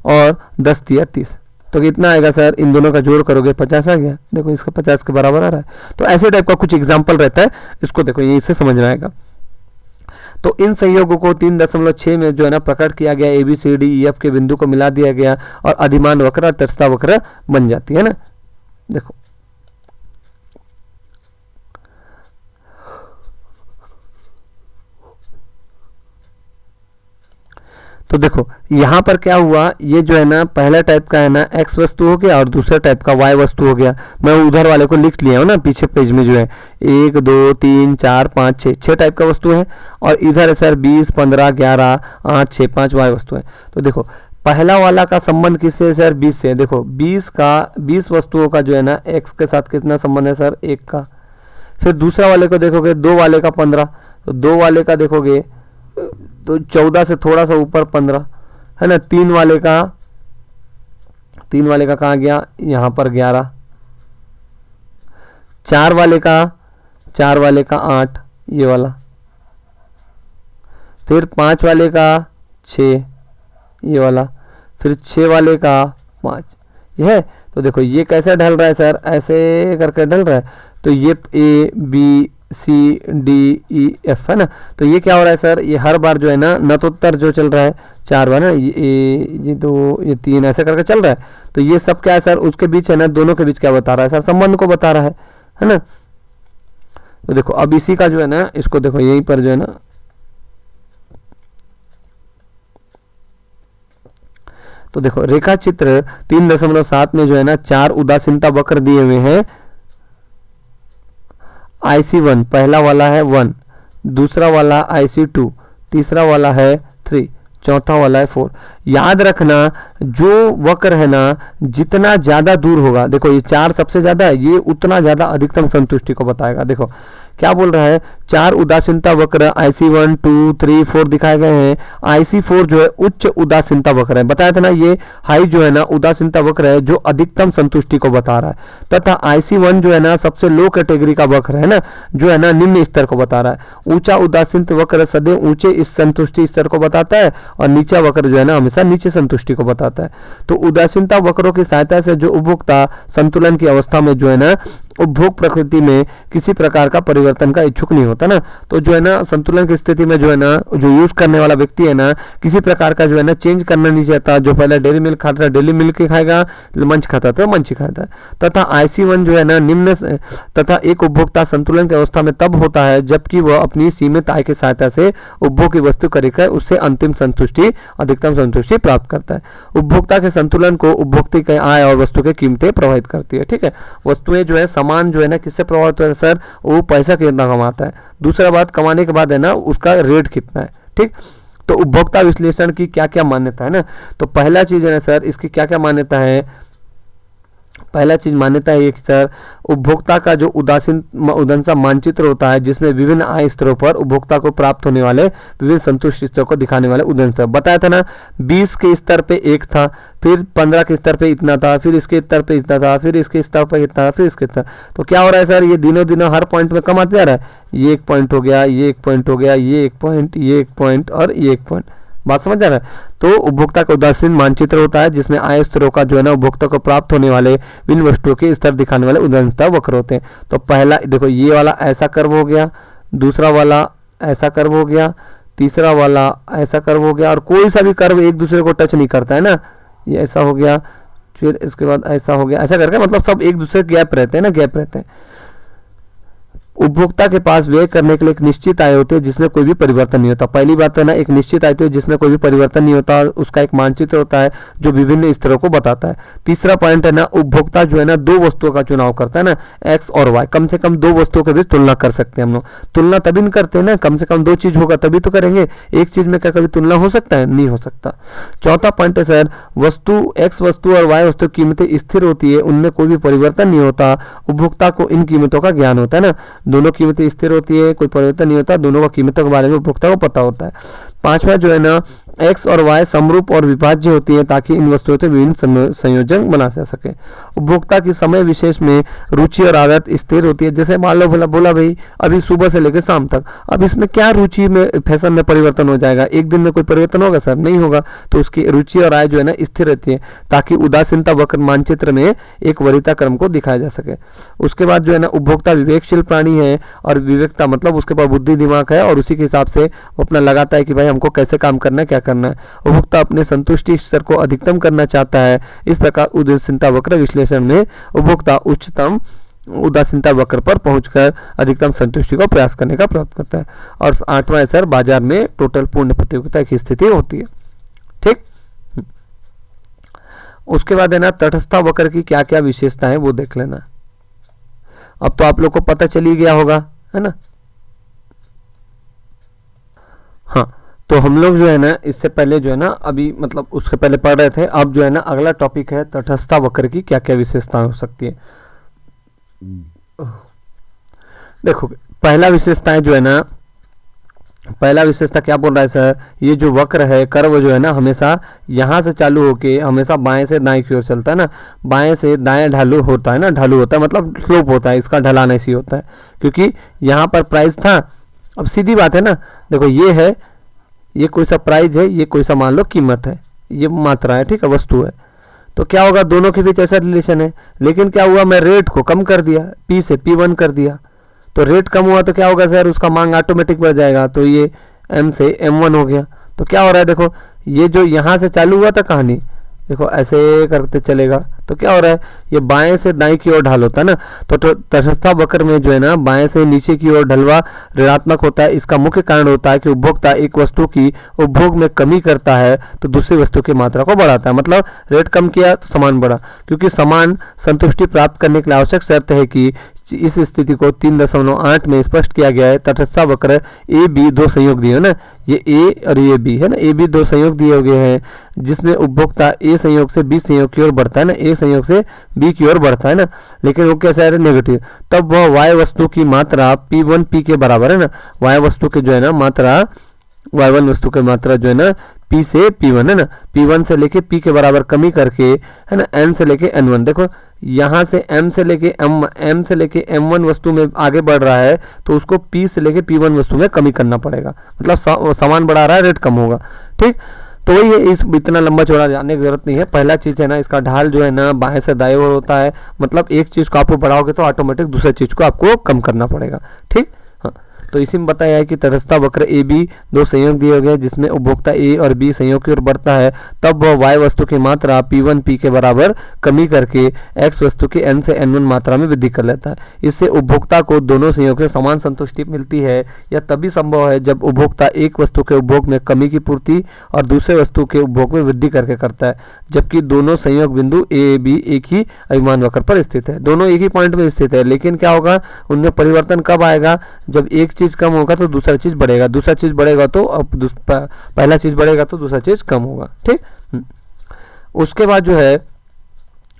और 10 तिया 30, तो कितना आएगा सर, इन दोनों का जोड़ करोगे 50 आ गया। देखो इसका 50 के बराबर आ रहा है। तो ऐसे टाइप का कुछ एग्जाम्पल रहता है, इसको देखो ये इससे समझना आएगा। तो इन संयोगों को 3.6 में जो है ना प्रकट किया गया, ABCDEF के बिंदु को मिला दिया गया और अधिमान वक्र और तटस्थता वक्र बन जाती है ना। देखो तो देखो यहाँ पर क्या हुआ, ये जो है ना पहला टाइप का है ना x वस्तु हो गया और दूसरा टाइप का y वस्तु हो गया। मैं उधर वाले को लिख लिया हूँ ना, पीछे पेज में जो है 1 2 3 4 5 6 टाइप का वस्तु है, और इधर है सर 20 15 11 8 6 5 y वस्तु है। तो देखो पहला वाला का संबंध किससे सर, 20 से। देखो 20 वस्तुओं का जो है ना x के साथ कितना संबंध है सर, 1 का। फिर दूसरा वाले को देखोगे 2 वाले का 15, तो 2 वाले का देखोगे तो 14 से थोड़ा सा ऊपर 15 है ना। 3 वाले का कहाँ गया, यहाँ पर 11। 4 वाले का 8, ये वाला। फिर 5 वाले का 6, ये वाला। फिर 6 वाले का 5, ये है। तो देखो ये कैसे ढल रहा है सर, ऐसे करके ढल रहा है। तो ये ABCDEF है ना। तो ये क्या हो रहा है सर, ये हर बार जो है ना नतोत्तर जो चल रहा है 4 बार ना, ये 2 ये 3 ऐसे करके चल रहा है। तो ये सब क्या है सर, उसके बीच है ना, दोनों के बीच क्या बता रहा है सर, संबंध को बता रहा है ना। तो देखो अब इसी का जो है ना, इसको देखो यहीं पर जो है ना, तो देखो रेखा चित्र 3.7 में जो है ना 4 उदासीनता वक्र दिए हुए हैं। IC1 पहला वाला है 1, दूसरा वाला IC2, तीसरा वाला है 3, चौथा वाला है 4। याद रखना जो वक्र है ना जितना ज्यादा दूर होगा, देखो ये 4 सबसे ज्यादा है, ये उतना ज्यादा अधिकतम संतुष्टि को बताएगा। देखो क्या बोल रहा है, 4 उदासीनता वक्र IC1 2 3 4 दिखाए गए हैं। IC4 जो है उच्च उदासीनता वक्र है, बताया था ना, ये हाई जो है ना उदासीनता वक्र है जो अधिकतम संतुष्टि को बता रहा है, तथा IC1 जो है ना सबसे लो कैटेगरी का वक्र है ना, जो है ना निम्न स्तर को बता रहा है। ऊंचा उदासीनता वक्र सदैव ऊंचे इस संतुष्टि स्तर को बताता है, और नीचा वक्र जो है ना हमेशा नीचे संतुष्टि को बताता है। तो उदासीनता वक्रों की सहायता से जो उपभोक्ता संतुलन की अवस्था में जो है ना उपभोग प्रकृति में किसी प्रकार का परिवर्तन का इच्छुक नहीं होता ना, तो जो है ना संतुलन की स्थिति में जो है ना जो यूज करने वाला व्यक्ति है ना किसी प्रकार का जो है ना चेंज करना नहीं चाहता। जो पहले डेयरी मिल्क खाता था डेयरी मिल्क ही खाएगा, मंच खाता था मंच ही खाता है। तथा IC1 जो है ना निम्न तथा एक उपभोक्ता संतुलन की अवस्था में तब होता है जबकि वह अपनी सीमित आय की सहायता से उपभोग की वस्तु खरीदकर उससे अंतिम संतुष्टि अधिकतम संतुष्टि प्राप्त करता है। उपभोक्ता के संतुलन को उपभोक्ता की आय और वस्तु की कीमतें प्रभावित करती है। ठीक है, वस्तुएं जो है सामान जो है ना किससे प्रभावित होता है सर, वो पैसा कितना कमाता है। दूसरा बात, कमाने के बाद है ना उसका रेट कितना है। ठीक, तो उपभोक्ता विश्लेषण की क्या क्या मान्यता है ना, तो पहला चीज है ना सर इसकी क्या क्या मान्यता है। पहला चीज मान्यता है कि सर उपभोक्ता का जो उदासीनता मानचित्र होता है जिसमें विभिन्न आय स्तरों पर उपभोक्ता को प्राप्त होने वाले विभिन्न संतुष्टि स्तरों को दिखाने वाले उदासीनता बताया था ना। 20 के स्तर पे 1 था, फिर 15 के स्तर पे इतना था, फिर इसके स्तर पे इतना था, फिर इसके स्तर पे इतना था, फिर इसके स्तर। तो क्या हो रहा है सर, ये दिनों हर पॉइंट में कम आते जा रहा है। ये 1 पॉइंट हो गया, ये 1 पॉइंट हो गया, ये 1 पॉइंट, ये 1 पॉइंट और ये 1 पॉइंट। बात समझ आ रहा है। तो उपभोक्ता का उदासीन मानचित्र होता है जिसमें आय स्तरों का जो है ना उपभोक्ता को प्राप्त होने वाले विभिन्न वस्तुओं के स्तर दिखाने वाले उदासीनता वक्र होते हैं। तो पहला देखो ये वाला ऐसा कर्व हो गया, दूसरा वाला ऐसा कर्व हो गया, तीसरा वाला ऐसा कर्व हो गया, और कोई सा भी कर्व एक दूसरे को टच नहीं करता है ना, ये ऐसा हो गया, फिर इसके बाद ऐसा हो गया, ऐसा करके मतलब सब एक दूसरे गैप रहते हैं ना, गैप रहते हैं। उपभोक्ता के पास व्यय करने के लिए एक निश्चित आय होती है जिसमें कोई भी परिवर्तन नहीं होता। पहली बात तो है ना, एक निश्चित आय होती है जिसमें कोई भी परिवर्तन नहीं होता, उसका एक मानचित्र होता है जो विभिन्न स्तरों को बताता है। तीसरा पॉइंट है ना, उपभोक्ता जो है ना दो वस्तुओं का चुनाव करता है ना, एक्स और वाई, कम से कम दो वस्तुओं के बीच तुलना कर सकते हैं हम लोग। तुलना तभी नहीं करते ना, कम से कम दो चीज होगा तभी तो करेंगे, एक चीज में क्या कभी तुलना हो सकता है, नहीं हो सकता। चौथा पॉइंट है सर, वस्तु एक्स वस्तु और वाई वस्तु की कीमतें स्थिर होती है, उनमें कोई भी परिवर्तन नहीं होता, उपभोक्ता को इन कीमतों का ज्ञान होता है ना, दोनों कीमतें स्थिर होती है, कोई परिवर्तन नहीं होता, दोनों का कीमतों के बारे में उपभोक्ता को पता होता है। पांचवा जो है ना, एक्स और वाई समरूप और विभाज्य होती है ताकि इन वस्तुओं से विभिन्न संयोजन बना जा सके। उपभोक्ता की समय विशेष में रुचि और आदत स्थिर होती है। जैसे मान लो बोला भाई अभी सुबह से लेकर शाम तक, अब इसमें क्या रुचि में फैशन में परिवर्तन हो जाएगा, एक दिन में कोई परिवर्तन होगा सर, नहीं होगा। तो उसकी रुचि और आय जो है ना स्थिर रहती है ताकि उदासीनता वक्र मानचित्र में एक वरीयता क्रम को दिखाया जा सके। उसके बाद जो है ना, उपभोक्ता विवेकशील प्राणी है, और विवेकता मतलब उसके पास बुद्धि दिमाग है और उसी के हिसाब से वो अपना लगाता है कि भाई हमको कैसे काम करना है, क्या करना है। उपभोक्ता अपने संतुष्टि स्तर को अधिकतम करना चाहता है। इस प्रकार उदासीनता वक्र विश्लेषण में उपभोक्ता उच्चतम उदासीनता वक्र पर पहुंचकर अधिकतम संतुष्टि को प्रयास करने का प्रयत्न करता है। और आठवां सर, बाजार में टोटल पूर्ण प्रतियोगिता की स्थिति होती है। ठीक, उसके बाद है ना, तटस्थता वक्र की क्या क्या विशेषता है वो देख लेना। अब तो आप लोग को पता चल ही गया होगा, है ना। हाँ, तो हम लोग जो है ना इससे पहले जो है ना अभी मतलब उसके पहले पढ़ रहे थे, अब जो है ना अगला टॉपिक है तटस्थता वक्र की क्या क्या विशेषताएं हो सकती है। देखो पहला विशेषताएं जो है ना, पहला विशेषता क्या बोल रहा है सर, ये जो वक्र है कर्व जो है ना हमेशा यहाँ से चालू होके हमेशा बाएं से दाएं की ओर चलता है ना, बाएं से दाएं ढालू होता है ना, ढालू होता है मतलब स्लोप होता है, इसका ढलान ऐसी होता है क्योंकि यहाँ पर प्राइस था। अब सीधी बात है ना, देखो ये है, ये कोई सा प्राइस है, ये कोई सा मान लो कीमत है, ये मात्रा है, ठीक है, वस्तु है। तो क्या होगा, दोनों के बीच ऐसा रिलेशन है, लेकिन क्या हुआ, मैं रेट को कम कर दिया, P से P1 कर दिया, तो रेट कम हुआ तो क्या होगा सर, उसका मांग ऑटोमेटिक बढ़ जाएगा, तो ये M से M1 हो गया। तो क्या हो रहा है, देखो ये जो यहाँ से चालू हुआ था कहानी, देखो ऐसे करते चलेगा, तो क्या हो रहा है, ये बाएं से दाएं की ओर ढाल होता है ना। तो तटस्थता वक्र में जो है ना बाएं से नीचे की ओर ढलवा ऋणात्मक होता है। इसका मुख्य कारण होता है कि उपभोक्ता एक वस्तु की उपभोग में कमी करता है तो दूसरी वस्तु की मात्रा को बढ़ाता है, मतलब रेट कम किया तो सामान बढ़ा, क्योंकि समान संतुष्टि प्राप्त करने के लिए आवश्यक शर्त है कि इस स्थिति को 3.8 में स्पष्ट किया गया है। तटस्थता वक्र ए बी दो संयोग दिए ना, ये ए और ये बी है ना, ए बी दो संयोग दिए गए हैं जिसमें उपभोक्ता ए संयोग से बी संयोग की ओर बढ़ता है ना, ए संयोग से बी की ओर बढ़ता है ना, लेकिन वो कैसा है, नेगेटिव। तब वह वाई वस्तु की मात्रा P1 P के बराबर है ना, वाई वस्तु के जो है ना मात्रा, y1 वस्तु की मात्रा जो है ना P से P1 है ना, P1 से लेके P के बराबर कमी करके है ना, N से लेके N1, देखो यहाँ से M से लेके M से लेके M1 वस्तु में आगे बढ़ रहा है तो उसको P से लेके P1 वस्तु में कमी करना पड़ेगा, मतलब सामान बढ़ा रहा है, रेट कम होगा। ठीक, तो वही है, इस इतना लंबा चौड़ा जानने की जरूरत नहीं है। पहला चीज़ है ना, इसका ढाल जो है ना बाएं से दाएं ओर होता है, मतलब एक चीज़ को आप बढ़ाओगे तो ऑटोमेटिक दूसरी चीज़ को आपको कम करना पड़ेगा। ठीक, हाँ, तो इसी में बताया है कि तटस्थता वक्र ए बी दो संयोग दिए गए जिसमें उपभोक्ता ए और बी संयोग की ओर बढ़ता है, तब वह वाई वस्तु की मात्रा P1 P के बराबर कमी करके एक्स वस्तु की N से N1 मात्रा में वृद्धि कर लेता है। इससे उपभोक्ता को दोनों संयोग से समान संतुष्टि मिलती है। यह तभी संभव है जब उपभोक्ता एक वस्तु के उपभोग में कमी की पूर्ति और दूसरे वस्तु के उपभोग में वृद्धि करके करता है, जबकि दोनों संयोग बिंदु ए बी एक ही अभिमान वक्र पर स्थित है, दोनों एक ही पॉइंट में स्थित है। लेकिन क्या होगा, उनमें परिवर्तन कब आएगा, जब एक चीज कम होगा तो दूसरा चीज बढ़ेगा, दूसरा चीज बढ़ेगा तो अब पहला चीज बढ़ेगा तो दूसरा चीज कम होगा। ठीक, उसके बाद जो है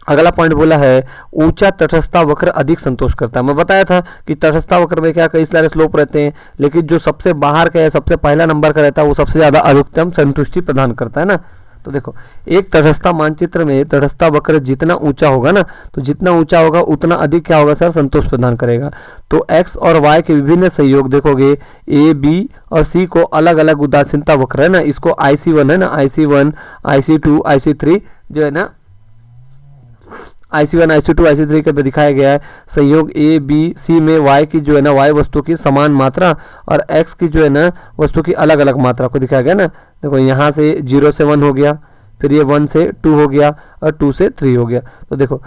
अगला पॉइंट बोला है ऊंचा तटस्थता वक्र अधिक संतोष करता है। मैं बताया था कि तटस्थता वक्र में क्या कई सारे स्लोप रहते हैं, लेकिन जो सबसे बाहर का है, सबसे पहला नंबर का रहता है, वो सबसे ज्यादा अधिकतम संतुष्टि प्रदान करता है ना। तो देखो एक तटस्थता मानचित्र में तटस्थता वक्र जितना ऊंचा होगा ना, तो जितना ऊंचा होगा उतना अधिक क्या होगा सर, संतोष प्रदान करेगा। तो x और y के विभिन्न सहयोग देखोगे, a b और c को अलग अलग उदासीनता वक्र है ना, इसको IC1 है ना, IC1 IC2 IC3 जो है ना, IC1 IC2 IC3 के पे दिखाया गया है। संयोग A B C में y की जो है ना, y वस्तु की समान मात्रा और x की जो है ना वस्तु की अलग अलग मात्रा को दिखाया गया ना। देखो यहाँ से 0 से 1 हो गया, फिर ये 1 से 2 हो गया और 2 से 3 हो गया। तो देखो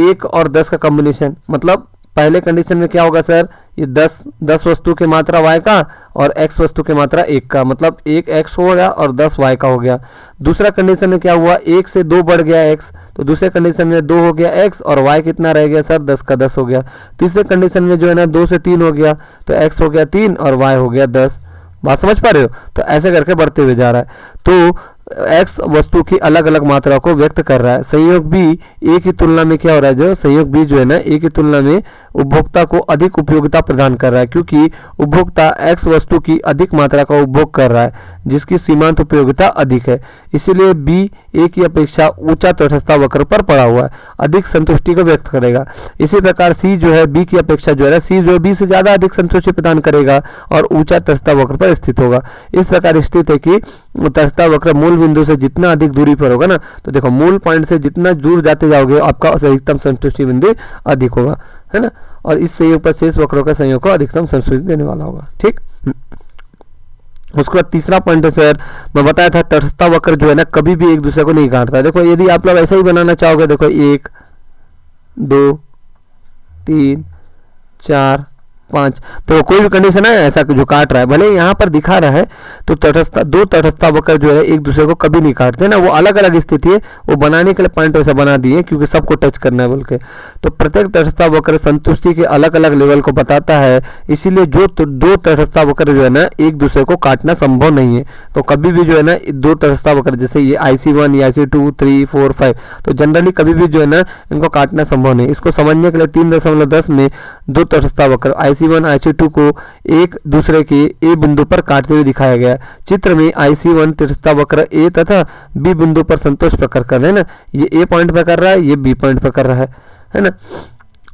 1 और 10 का कॉम्बिनेशन, मतलब पहले कंडीशन में क्या होगा सर, ये 10 वस्तु की मात्रा y का और x वस्तु की मात्रा 1 का, मतलब 1 x हो गया और 10 y का हो गया। दूसरा कंडीशन में क्या हुआ, 1 से 2 बढ़ गया x, तो दूसरे कंडीशन में 2 हो गया x और y कितना रह गया सर, 10 का 10 हो गया। तीसरे कंडीशन में जो है ना 2 से 3 हो गया, तो x हो गया 3 और y हो गया 10। बात समझ पा रहे हो? तो ऐसे करके बढ़ते हुए जा रहा है। तो x वस्तु की अलग अलग मात्रा को व्यक्त कर रहा है। संयोग b a की तुलना में क्या हो रहा है, जो संयोग b जो है ना a की तुलना में उपभोक्ता को अधिक उपयोगिता प्रदान कर रहा है, क्योंकि उपभोक्ता x वस्तु की अधिक मात्रा का उपभोग कर रहा है जिसकी सीमांत उपयोगिता अधिक है, इसीलिए b a की अपेक्षा ऊंचा तटस्थता वक्र पर पड़ा हुआ है, अधिक संतुष्टि को व्यक्त करेगा। इसी प्रकार c जो है b की अपेक्षा जो है c जो b से ज्यादा अधिक संतुष्टि प्रदान करेगा और ऊंचा तटस्थता वक्र पर स्थित होगा। इस प्रकार स्थित है कि तटस्थता वक्र मूल बिंदु से जितना अधिक दूरी पर होगा ना, तो देखो मूल पॉइंट से जितना दूर जाते जाओगे आपका अधिकतम संतुष्टि बिंदु अधिक होगा, है ना, और इस संयोग पर शेष वक्रों का संयोग को अधिकतम संतुष्टि देने वाला होगा। ठीक, उसके बाद तीसरा पॉइंट है सर, मैं बताया था तटस्थता वक्र जो है ना कभी भी एक दूसरे को नहीं काटता है। देखो यदि आप लोग ऐसा ही बनाना चाहोगे, देखो 1 2 3 4 5, तो कोई भी कंडीशन है ऐसा जो काट रहा है, भले यहाँ पर दिखा रहा है, तो तटस्थता दो तटस्थता वक्र जो है एक दूसरे को कभी नहीं काटते ना, वो अलग अलग स्थिति है, वो बनाने के लिए पॉइंट वैसा बना दिए क्योंकि सबको टच करना है बोल के। तो प्रत्येक तटस्थता वक्र संतुष्टि के अलग अलग लेवल को बताता है, इसीलिए जो दो तटस्थता वक्र जो है ना एक दूसरे को काटना संभव नहीं है। तो कभी भी जो है ना दो तटस्थता वक्र जैसे ये IC1 या IC2 3 4 5, तो जनरली कभी भी जो है ना इनको काटना संभव नहीं। इसको समझने के लिए 3.10 में दो तटस्थता वक्र IC1 IC2 को एक दूसरे के ए बिंदु पर काटते हुए दिखाया गया है। चित्र में IC1 तटस्थता वक्र ए तथा बी बिंदु पर संतोष प्रकट कर रहे हैं ना, ये ए पॉइंट पर कर रहा है, ये बी पॉइंट पर कर रहा है ना,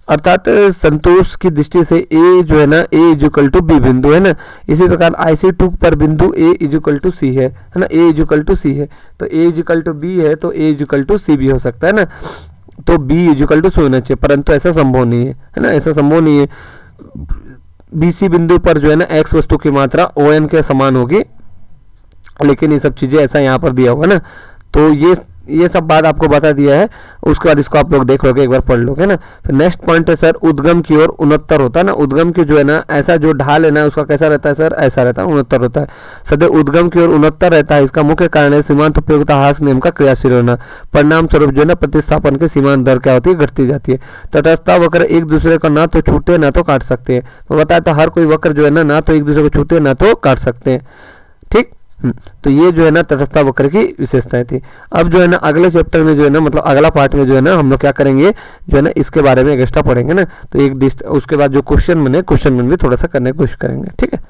अर्थात संतोष की दृष्टि से ए जो है ना ए इक्वल टू बी बिंदु है ना। इसी प्रकार IC2 पर बिंदु ए इक्वल टू सी है ना, ए इक्वल टू सी है, तो ए इक्वल टू बी है तो ए इक्वल टू सी भी हो सकता है ना, तो बी इक्वल टू सी होना चाहिए, परंतु ऐसा संभव नहीं है ना, ऐसा संभव नहीं है। BC बिंदु पर जो है ना x वस्तु की मात्रा ON के समान होगी, लेकिन ये सब चीज़ें ऐसा यहाँ पर दिया होगा ना, तो ये सब बात आपको बता दिया है। उसके बाद इसको आप लोग देख लोगे, एक बार पढ़ लोगे ना। फिर नेक्स्ट पॉइंट है सर, उद्गम की ओर 69 होता है ना, उद्गम की जो है ना ऐसा जो ढाल है ना उसका कैसा रहता है सर, ऐसा रहता है 69 होता है, सदैव उद्गम की ओर 69 रहता है। इसका मुख्य कारण है सीमांत उपयोगिता ह्रास नियम का क्रियाशील होना, परिणाम स्वरूप जो है ना प्रतिस्थापन की सीमांत दर क्या होती है, घटती जाती है। तटस्थता वक्र एक दूसरे को ना तो छूटे ना तो काट सकते हैं, तो बताया था हर कोई वक्र जो है ना तो एक दूसरे को छूटे ना तो काट सकते हैं। ठीक, तो ये जो है ना तटस्थता वक्र की विशेषताएं थी। अब जो है ना अगले चैप्टर में जो है ना मतलब अगला पार्ट में जो है ना हम लोग क्या करेंगे, जो है ना इसके बारे में एक्स्ट्रा पढ़ेंगे ना, तो एक उसके बाद जो क्वेश्चन बने क्वेश्चन भी थोड़ा सा करने की कोशिश करेंगे। ठीक है।